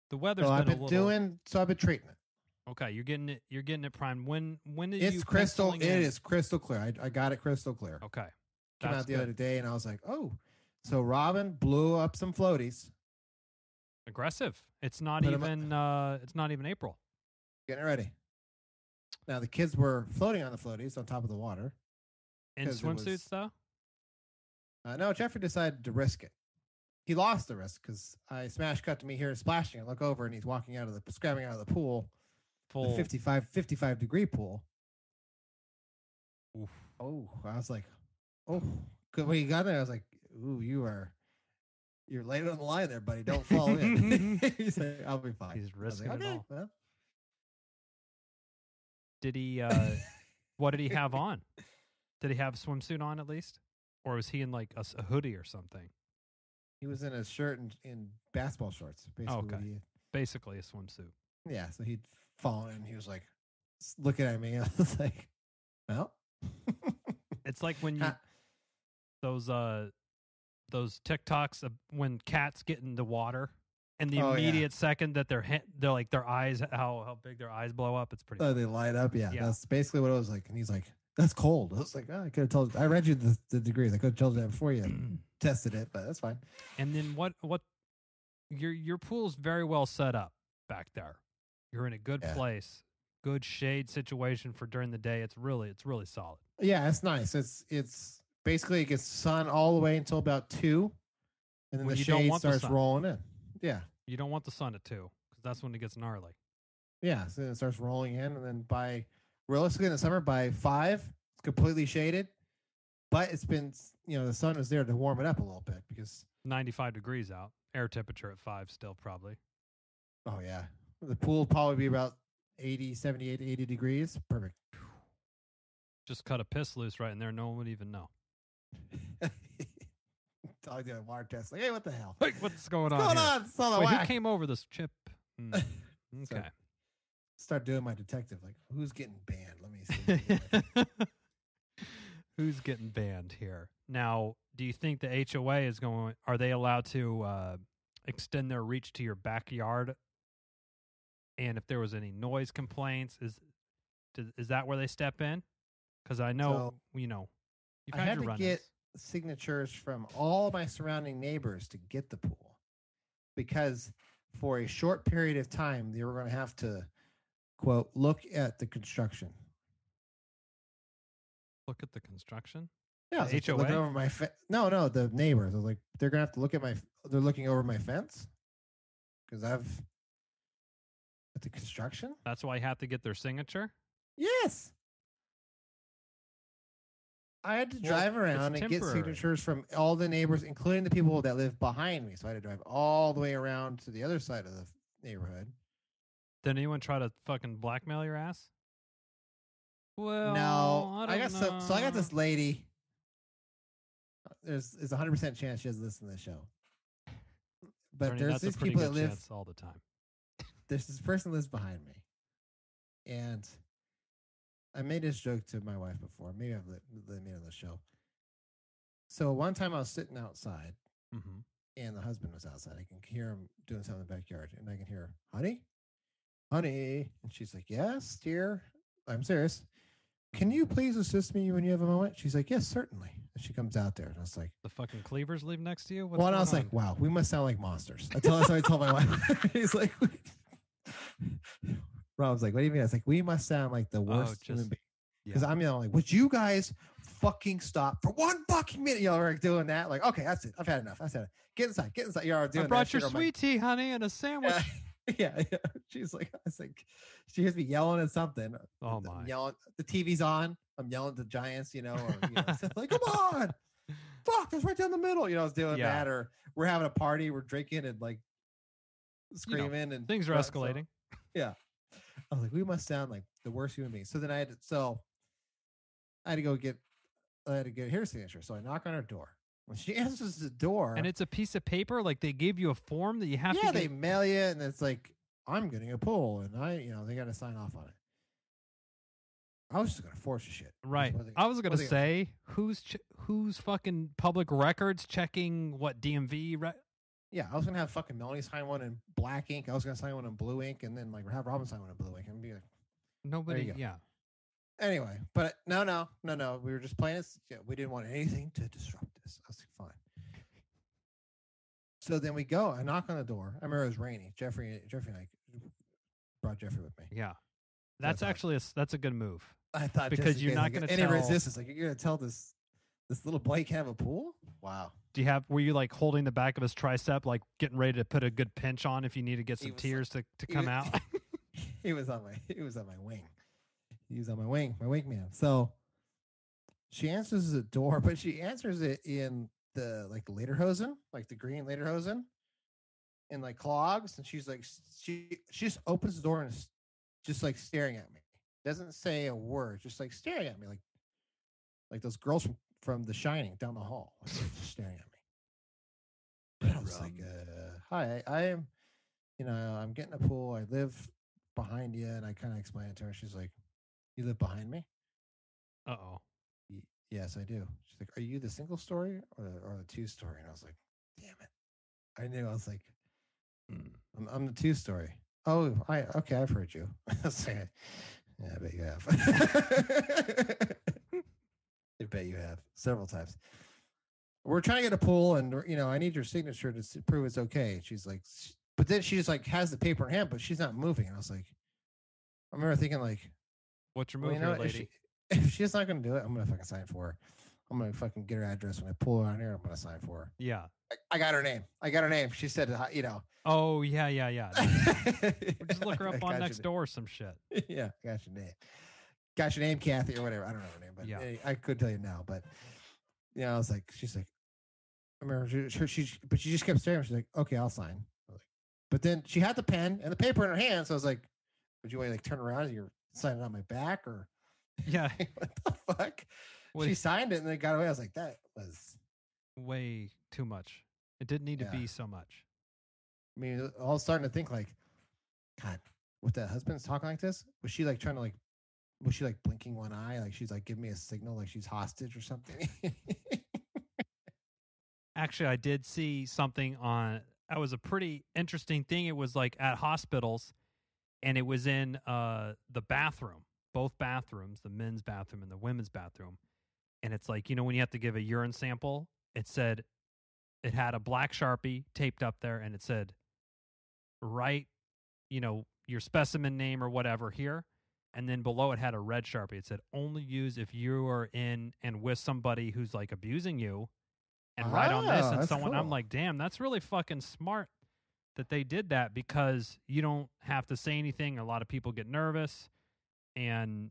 Speaker 2: The weather's
Speaker 1: I've
Speaker 2: been
Speaker 1: treating it.
Speaker 2: Okay, you're getting it primed. When did
Speaker 1: It's
Speaker 2: you
Speaker 1: crystal. It is crystal clear. I got it crystal clear.
Speaker 2: Okay.
Speaker 1: Came out the other day and I was like, oh. So Robin blew up some floaties.
Speaker 2: Aggressive. It's not even April.
Speaker 1: Getting ready. Now the kids were floating on the floaties on top of the water.
Speaker 2: In swimsuits though?
Speaker 1: No, Jeffrey decided to risk it. He lost the risk because I smash cut to me here splashing. I look over and he's walking scrabbing out of the pool.
Speaker 2: Full
Speaker 1: 55 degree pool.
Speaker 2: Oof.
Speaker 1: Oh, I was like, oh, good. When he got there, I was like, ooh, you're late on the line there, buddy. Don't fall in. He's like, I'll be fine.
Speaker 2: He's risking
Speaker 1: like,
Speaker 2: it all.
Speaker 1: Well.
Speaker 2: Did he? What did he have on? Did he have a swimsuit on at least, or was he in like a hoodie or something?
Speaker 1: He was in a shirt and in basketball shorts. Basically,
Speaker 2: basically a swimsuit.
Speaker 1: Yeah, so he'd fallen and he was like looking at me. I was like, well,
Speaker 2: it's like when you those TikToks of when cats get in the water and the immediate second that they're like their eyes how big their eyes blow up. It's pretty.
Speaker 1: Oh, they light up. Yeah, that's basically what it was like. And he's like, "That's cold." I was like, "Oh, I could have told. I read you the degrees. I could have told you that before you tested it, but that's fine."
Speaker 2: And then what? Your pool's very well set up back there. You're in a good place, good shade situation for during the day. It's really solid.
Speaker 1: Yeah, it's nice. It's basically it gets sun all the way until about 2, and then the shade starts rolling in. Yeah,
Speaker 2: you don't want the sun at 2 because that's when it gets gnarly.
Speaker 1: Yeah, so it starts rolling in, and then realistically in the summer by 5, it's completely shaded. But it's been the sun is there to warm it up a little bit because
Speaker 2: 95 degrees out, air temperature at 5 still probably.
Speaker 1: Oh yeah, the pool will probably be about 78, 80 degrees. Perfect.
Speaker 2: Just cut a piss loose right in there. No one would even know.
Speaker 1: I do a water test. Like, hey, what the hell?
Speaker 2: Hey, what's going on?
Speaker 1: What's going on?
Speaker 2: Wait, who came over this Chip? Okay.
Speaker 1: So, start doing my detective. Like, who's getting banned? Let me see.
Speaker 2: Who's getting banned here? Now, do you think the HOA are they allowed to extend their reach to your backyard? And if there was any noise complaints, is that where they step in? Because I know, you've
Speaker 1: I
Speaker 2: had
Speaker 1: had
Speaker 2: your
Speaker 1: to get signatures from all my surrounding neighbors to get the pool because for a short period of time, they were going to have to, quote, look at the construction.
Speaker 2: Look at the construction?
Speaker 1: Yeah, I was like, they're
Speaker 2: HOA?
Speaker 1: looking over my no, the neighbors. I was like, they're gonna have to look at they're looking over my fence because I've at the construction.
Speaker 2: That's why you have to get their signature.
Speaker 1: Yes, I had to drive around and get signatures from all the neighbors, including the people that live behind me. So I had to drive all the way around to the other side of the neighborhood.
Speaker 2: Did anyone try to fucking blackmail your ass? Well,
Speaker 1: No,
Speaker 2: I got
Speaker 1: so I got this lady. There's 100% chance she doesn't listen to the show. But
Speaker 2: Bernie,
Speaker 1: there's these people that live
Speaker 2: all the time.
Speaker 1: There's this person that lives behind me, and I made this joke to my wife before. Maybe I've made it on the show. So one time I was sitting outside, and the husband was outside. I can hear him doing something in the backyard, and I can hear, honey, and she's like, yes, dear, I'm serious. Can you please assist me when you have a moment? She's like, yes, certainly. And she comes out there, and I was like,
Speaker 2: the fucking cleavers live next to you?
Speaker 1: Well, and I was like, wow, we must sound like monsters. That's what I told my wife. He's like, Rob's like, what do you mean? I was like, we must sound like the worst human being. Because I'm yelling, like, would you guys fucking stop for one fucking minute? You know, we're doing that. Like, okay, that's it. I've had enough. I said, get inside. You're doing
Speaker 2: I brought your sweet tea, honey, and a sandwich.
Speaker 1: Yeah. She's like, I was like, she hears me yelling at something.
Speaker 2: Oh
Speaker 1: I'm
Speaker 2: my!
Speaker 1: yelling. The TV's on. I'm yelling at the Giants. Or like, come on, fuck, it's right down the middle. I was doing that. Or we're having a party. We're drinking and like screaming and
Speaker 2: things are escalating.
Speaker 1: So, yeah. I was like, we must sound like the worst human beings. So then I had to go get her signature. So I knock on her door. When she answers the door,
Speaker 2: and it's a piece of paper, like they gave you a form that you have to.
Speaker 1: Yeah, they mail you, and it's like, I'm getting a pool, and they got to sign off on it. I was just gonna force the shit.
Speaker 2: Right. I was gonna say, who's fucking public records checking what DMV?
Speaker 1: Yeah, I was gonna have fucking Melanie sign one in black ink. I was gonna sign one in blue ink, and then like have Robin sign one in blue ink, and be like,
Speaker 2: nobody. Yeah.
Speaker 1: Anyway, but no. We were just playing this. Yeah, we didn't want anything to disrupt this. I was like, fine. So then we go. I knock on the door. I remember it was rainy. Jeffrey and I brought Jeffrey with me.
Speaker 2: Yeah, that's actually that's a good move.
Speaker 1: I thought
Speaker 2: because you're not going to
Speaker 1: any resistance. Like, you're going to tell this little boy he can have a pool? Wow.
Speaker 2: Were you like holding the back of his tricep, like getting ready to put a good pinch on if you need to get some tears to come out?
Speaker 1: He was on my wing. He was on my wing, my wingman. So she answers the door, but she answers it in the like lederhosen, like the green lederhosen, and like clogs. And she's like, she just opens the door and is just like staring at me. Doesn't say a word, just like staring at me, like those girls from The Shining down the hall, like, just staring at me. And I was like, hi, I am, I'm getting a pool. I live behind you. And I kind of explained it to her. She's like, you live behind me?
Speaker 2: Uh-oh.
Speaker 1: Yes, I do. She's like, are you the single story or the two story? And I was like, damn it. I knew. I was like, I'm the two story. Oh, okay, I've heard you. I was like, yeah, I bet you have. I bet you have several times. We're trying to get a pool, and I need your signature to prove it's okay. She's like, but then she just like has the paper in hand, but she's not moving. And I was like, I remember thinking like,
Speaker 2: what's your move here, lady?
Speaker 1: If she's not going to do it, I'm going to fucking sign for her. I'm going to fucking get her address. When I pull her on here, I'm going to sign for her.
Speaker 2: Yeah.
Speaker 1: I got her name. She said,
Speaker 2: Oh, yeah. Just look her up on Nextdoor or some shit.
Speaker 1: Yeah, got your name. Got your name, Kathy, or whatever. I don't know her name, but yeah. I could tell you now. But, I was like, she's like, I remember but she just kept staring. She's like, okay, I'll sign. But then she had the pen and the paper in her hand. So I was like, would you want to like turn around and you're signing on my back or?
Speaker 2: Yeah.
Speaker 1: What the fuck? She signed it and then got away. I was like, that was
Speaker 2: way too much. It didn't need to be so much.
Speaker 1: I mean, I was starting to think like, God, with the husband's talking like this, was she like trying to like, was she like blinking one eye? Like she's like, give me a signal like she's hostage or something.
Speaker 2: Actually, I did see something that was a pretty interesting thing. It was like at hospitals and it was in the bathroom, both bathrooms, the men's bathroom and the women's bathroom. And it's like, when you have to give a urine sample, it had a black Sharpie taped up there and it said, write, your specimen name or whatever here. and then below it had a red Sharpie. It said, only use if you are in and with somebody who's like abusing you, and write on this. And
Speaker 1: that's
Speaker 2: someone,
Speaker 1: cool.
Speaker 2: I'm like, damn, that's really fucking smart that they did that, because you don't have to say anything. A lot of people get nervous, and,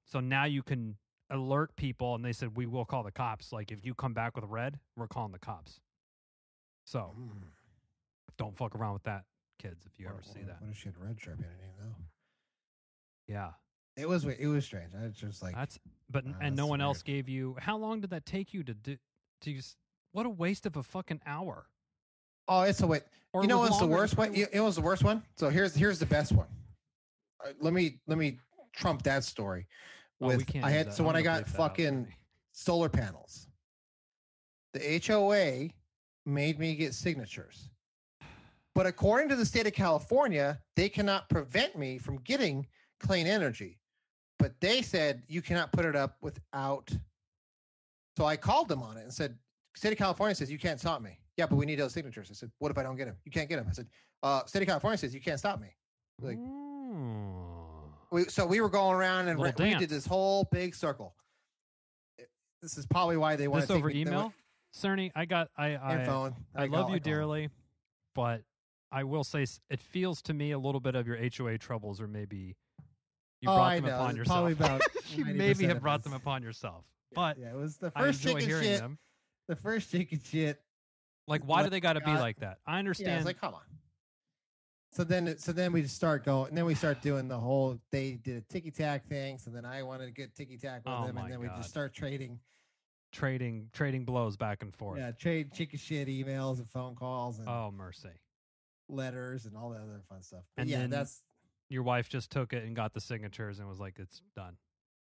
Speaker 2: so now you can alert people. And they said, we will call the cops. Like, if you come back with red, we're calling the cops. So don't fuck around with that, kids, if you ever see that.
Speaker 1: What if she had red Sharpie? I didn't even know.
Speaker 2: Yeah.
Speaker 1: It was strange. I was just like,
Speaker 2: and no one else gave you. How long did that take you to do? What a waste of a fucking hour.
Speaker 1: Oh, it's a wait.
Speaker 2: Or
Speaker 1: You know
Speaker 2: it was
Speaker 1: what's the
Speaker 2: longer
Speaker 1: worst one? It was the worst one. So here's the best one. Let me trump that story.
Speaker 2: We
Speaker 1: With
Speaker 2: can't
Speaker 1: I
Speaker 2: use
Speaker 1: had
Speaker 2: that.
Speaker 1: so
Speaker 2: I'm
Speaker 1: when I
Speaker 2: gonna
Speaker 1: got
Speaker 2: bleep that out,
Speaker 1: fucking
Speaker 2: Bernie.
Speaker 1: solar panels, the HOA made me get signatures. But according to the state of California, they cannot prevent me from getting clean energy. But they said you cannot put it up without. So I called them on it and said, state of California says you can't stop me. Yeah, but we need those signatures. I said, what if I don't get them? You can't get them. I said, state of California says you can't stop me. Like, so we were going around and we did this whole big circle. This is probably why they want
Speaker 2: this
Speaker 1: to take
Speaker 2: over
Speaker 1: me,
Speaker 2: email. Cerny,
Speaker 1: and phone.
Speaker 2: I love you dearly, but I will say it feels to me a little bit of your HOA troubles, or maybe you brought them upon yourself.
Speaker 1: Probably about
Speaker 2: you maybe have brought them upon yourself. But
Speaker 1: yeah, it was the first
Speaker 2: I enjoy
Speaker 1: chicken
Speaker 2: hearing
Speaker 1: shit.
Speaker 2: them.
Speaker 1: The first chicken shit.
Speaker 2: Like, why do they got to be like that? I understand.
Speaker 1: Yeah, it's like, come on. So then we just start going, and then we start doing the whole. They did a ticky tack thing, so then I wanted to get ticky tack with them, and then we just start trading
Speaker 2: blows back and forth.
Speaker 1: Yeah, trade chicken shit emails and phone calls and
Speaker 2: oh mercy,
Speaker 1: letters and all that other fun stuff. But
Speaker 2: and
Speaker 1: yeah,
Speaker 2: then
Speaker 1: that's
Speaker 2: your wife just took it and got the signatures and was like, it's done.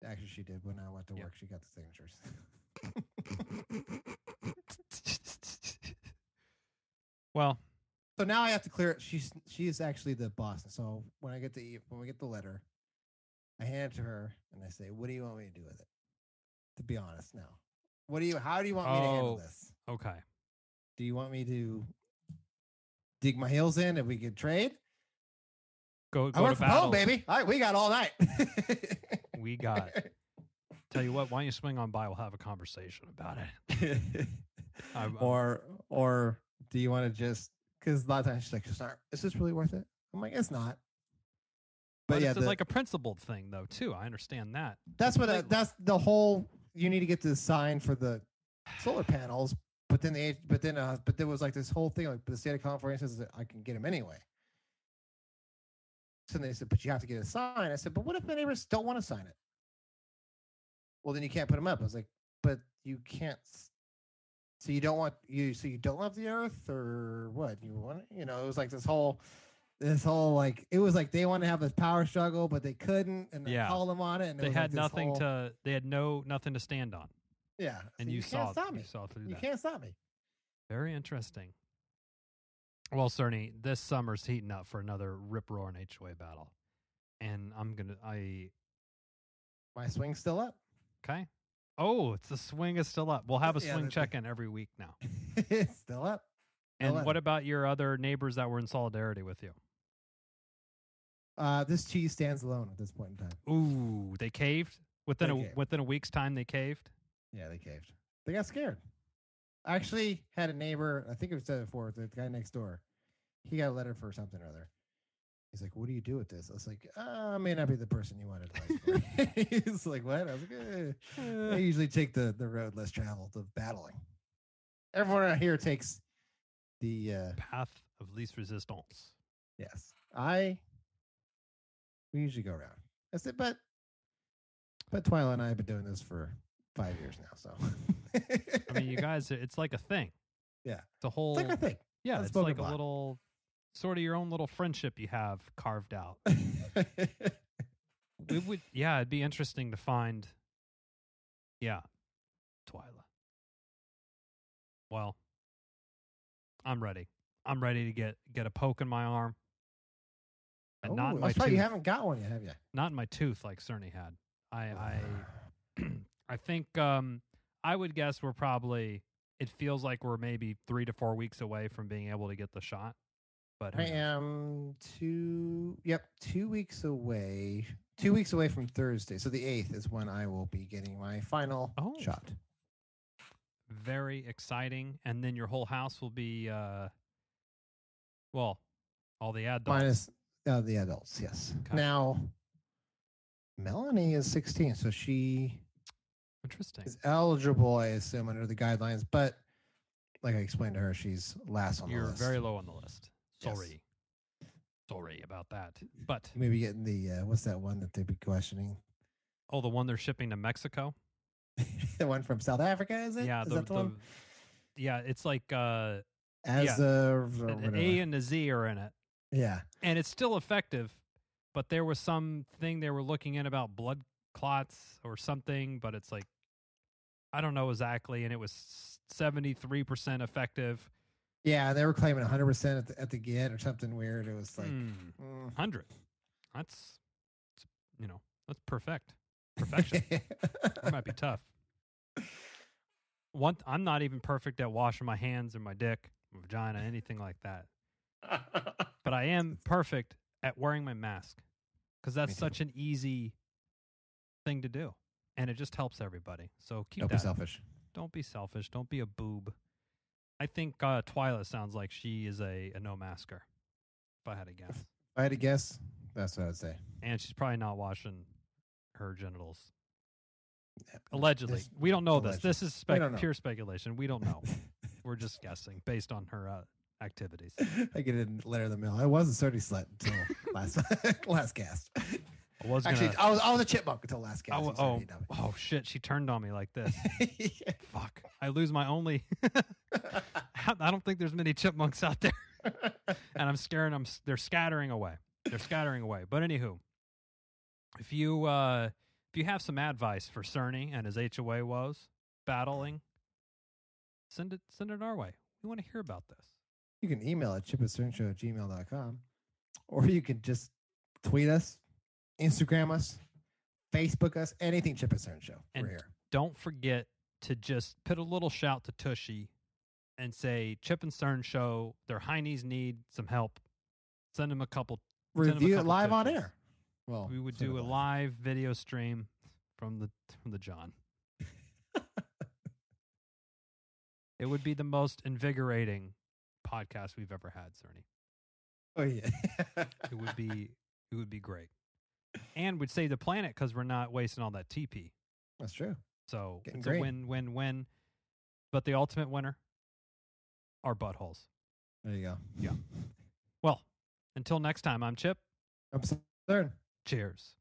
Speaker 1: Actually, she did. When I went to work, she got the signatures.
Speaker 2: Well,
Speaker 1: so now I have to clear it. She is actually the boss. So when we get the letter, I hand it to her and I say, "What do you want me to do with it?" To be honest, now, how do you want me to handle this?
Speaker 2: Okay.
Speaker 1: Do you want me to dig my heels in if we could trade?
Speaker 2: Go
Speaker 1: I work
Speaker 2: to
Speaker 1: from
Speaker 2: battle.
Speaker 1: home, baby. All right, we got all night.
Speaker 2: We got. Tell you what, why don't you swing on by? We'll have a conversation about it.
Speaker 1: Or do you want to just? Because a lot of times she's like, "Is this really worth it?" I'm like, "It's not."
Speaker 2: But yeah, it's like a principled thing, though, too. I understand that.
Speaker 1: That's that's the whole. You need to get the sign for the solar panels, but then there was like this whole thing. Like the state of California says that I can get them anyway. So they said, "But you have to get a sign." I said, "But what if the neighbors don't want to sign it?" Well, then you can't put them up. I was like, "But you can't." So you don't want So you don't love the earth, or what? You want it? You know, it was like this whole like it was like they wanted to have this power struggle, but they couldn't, and they called them on it, and
Speaker 2: they had nothing nothing to stand on.
Speaker 1: Yeah,
Speaker 2: and
Speaker 1: so
Speaker 2: you
Speaker 1: can't stop me.
Speaker 2: You saw through that.
Speaker 1: You can't stop me.
Speaker 2: Very interesting. Well, Cerny, this summer's heating up for another rip-roaring HOA battle, and
Speaker 1: my swing's still up.
Speaker 2: Okay. Oh, the swing is still up. We'll have a swing check-in every week now.
Speaker 1: It's still up.
Speaker 2: And what about your other neighbors that were in solidarity with you?
Speaker 1: This cheese stands alone at this point in time.
Speaker 2: Ooh, they caved? Within a week's time, they caved?
Speaker 1: Yeah, they caved. They got scared. I actually had a neighbor, I think it was said before, the guy next door. He got a letter for something or other. He's like, "What do you do with this?" I was like, "I may not be the person you wanted advice for." He's like, "What?" I was like, I usually take the road less traveled of battling. Everyone out here takes the
Speaker 2: path of least resistance.
Speaker 1: Yes. We usually go around. I said, but Twyla and I have been doing this for 5 years now, so.
Speaker 2: I mean, you guys, it's like a thing.
Speaker 1: Yeah.
Speaker 2: It's
Speaker 1: like a thing.
Speaker 2: Yeah, it's like a little, sort of your own little friendship you have carved out. It'd be interesting to find, Twyla. Well, I'm ready. I'm ready to get a poke in my arm. And not in my tooth.
Speaker 1: You haven't got one yet, have you?
Speaker 2: Not in my tooth like Cerny had. I think I would guess it feels like we're maybe 3 to 4 weeks away from being able to get the shot. But who
Speaker 1: I
Speaker 2: knows?
Speaker 1: am 2 weeks away. 2 weeks away from Thursday. So the 8th is when I will be getting my final
Speaker 2: Oh.
Speaker 1: shot.
Speaker 2: Very exciting. And then your whole house will be, well, all the adults.
Speaker 1: Minus the adults, yes.
Speaker 2: Okay.
Speaker 1: Now, Melanie is 16, so she
Speaker 2: Interesting.
Speaker 1: is eligible, I assume, under the guidelines. But like I explained to her, she's last on the
Speaker 2: You're
Speaker 1: list.
Speaker 2: very low on the list.
Speaker 1: Yes.
Speaker 2: Sorry about that. But
Speaker 1: You may be getting the, what's that one that they'd be questioning?
Speaker 2: oh, the one they're shipping to Mexico?
Speaker 1: The one from South Africa, is it?
Speaker 2: Yeah,
Speaker 1: Is that the one?
Speaker 2: yeah, it's like
Speaker 1: As
Speaker 2: yeah.
Speaker 1: the
Speaker 2: an A and a Z are in it.
Speaker 1: Yeah.
Speaker 2: And it's still effective, but there was something they were looking at about blood clots or something, but it's like I don't know exactly, and it was 73% effective.
Speaker 1: Yeah, they were claiming 100% at the get or something weird. It was like
Speaker 2: 100. That's that's perfection. That might be tough. I'm not even perfect at washing my hands or my dick, my vagina, anything like that. But I am perfect at wearing my mask because that's such an easy thing to do, and it just helps everybody. So keep
Speaker 1: Don't
Speaker 2: that.
Speaker 1: be selfish.
Speaker 2: Don't be selfish. Don't be a boob. I think Twyla sounds like she is a no masker. If I had to guess,
Speaker 1: If I had to guess, that's what I'd say.
Speaker 2: and she's probably not washing her genitals. Allegedly, we don't know this. This is pure speculation. We don't know. We're just guessing based on her activities.
Speaker 1: I get a letter in the mail. I was a dirty slut until last cast.
Speaker 2: I was
Speaker 1: a chipmunk until last cast.
Speaker 2: Oh shit! She turned on me like this. Fuck! I lose my only. I don't think there's many chipmunks out there, and I'm scaring them. They're scattering away. But anywho, if you have some advice for Cerny and his HOA woes battling, send it our way. We want to hear about this.
Speaker 1: You can email at chipandcernshow@gmail.com, or you can just tweet us, Instagram us, Facebook us, anything Chip and Cern Show. We're here.
Speaker 2: Don't forget to just put a little shout to Tushy and say, Chip and Cern Show, their heinies need some help. Send them a couple.
Speaker 1: Review it live on
Speaker 2: Tushies.
Speaker 1: air. Well,
Speaker 2: we would do a live video stream from the John. It would be the most invigorating podcast we've ever had, Cerny.
Speaker 1: Oh yeah.
Speaker 2: It would be great. And would save the planet because we're not wasting all that TP.
Speaker 1: That's true.
Speaker 2: So
Speaker 1: Getting
Speaker 2: it's
Speaker 1: great.
Speaker 2: a win-win-win. But the ultimate winner are buttholes.
Speaker 1: There you go.
Speaker 2: Yeah. Well, until next time, I'm Chip.
Speaker 1: I'm Cern.
Speaker 2: Cheers.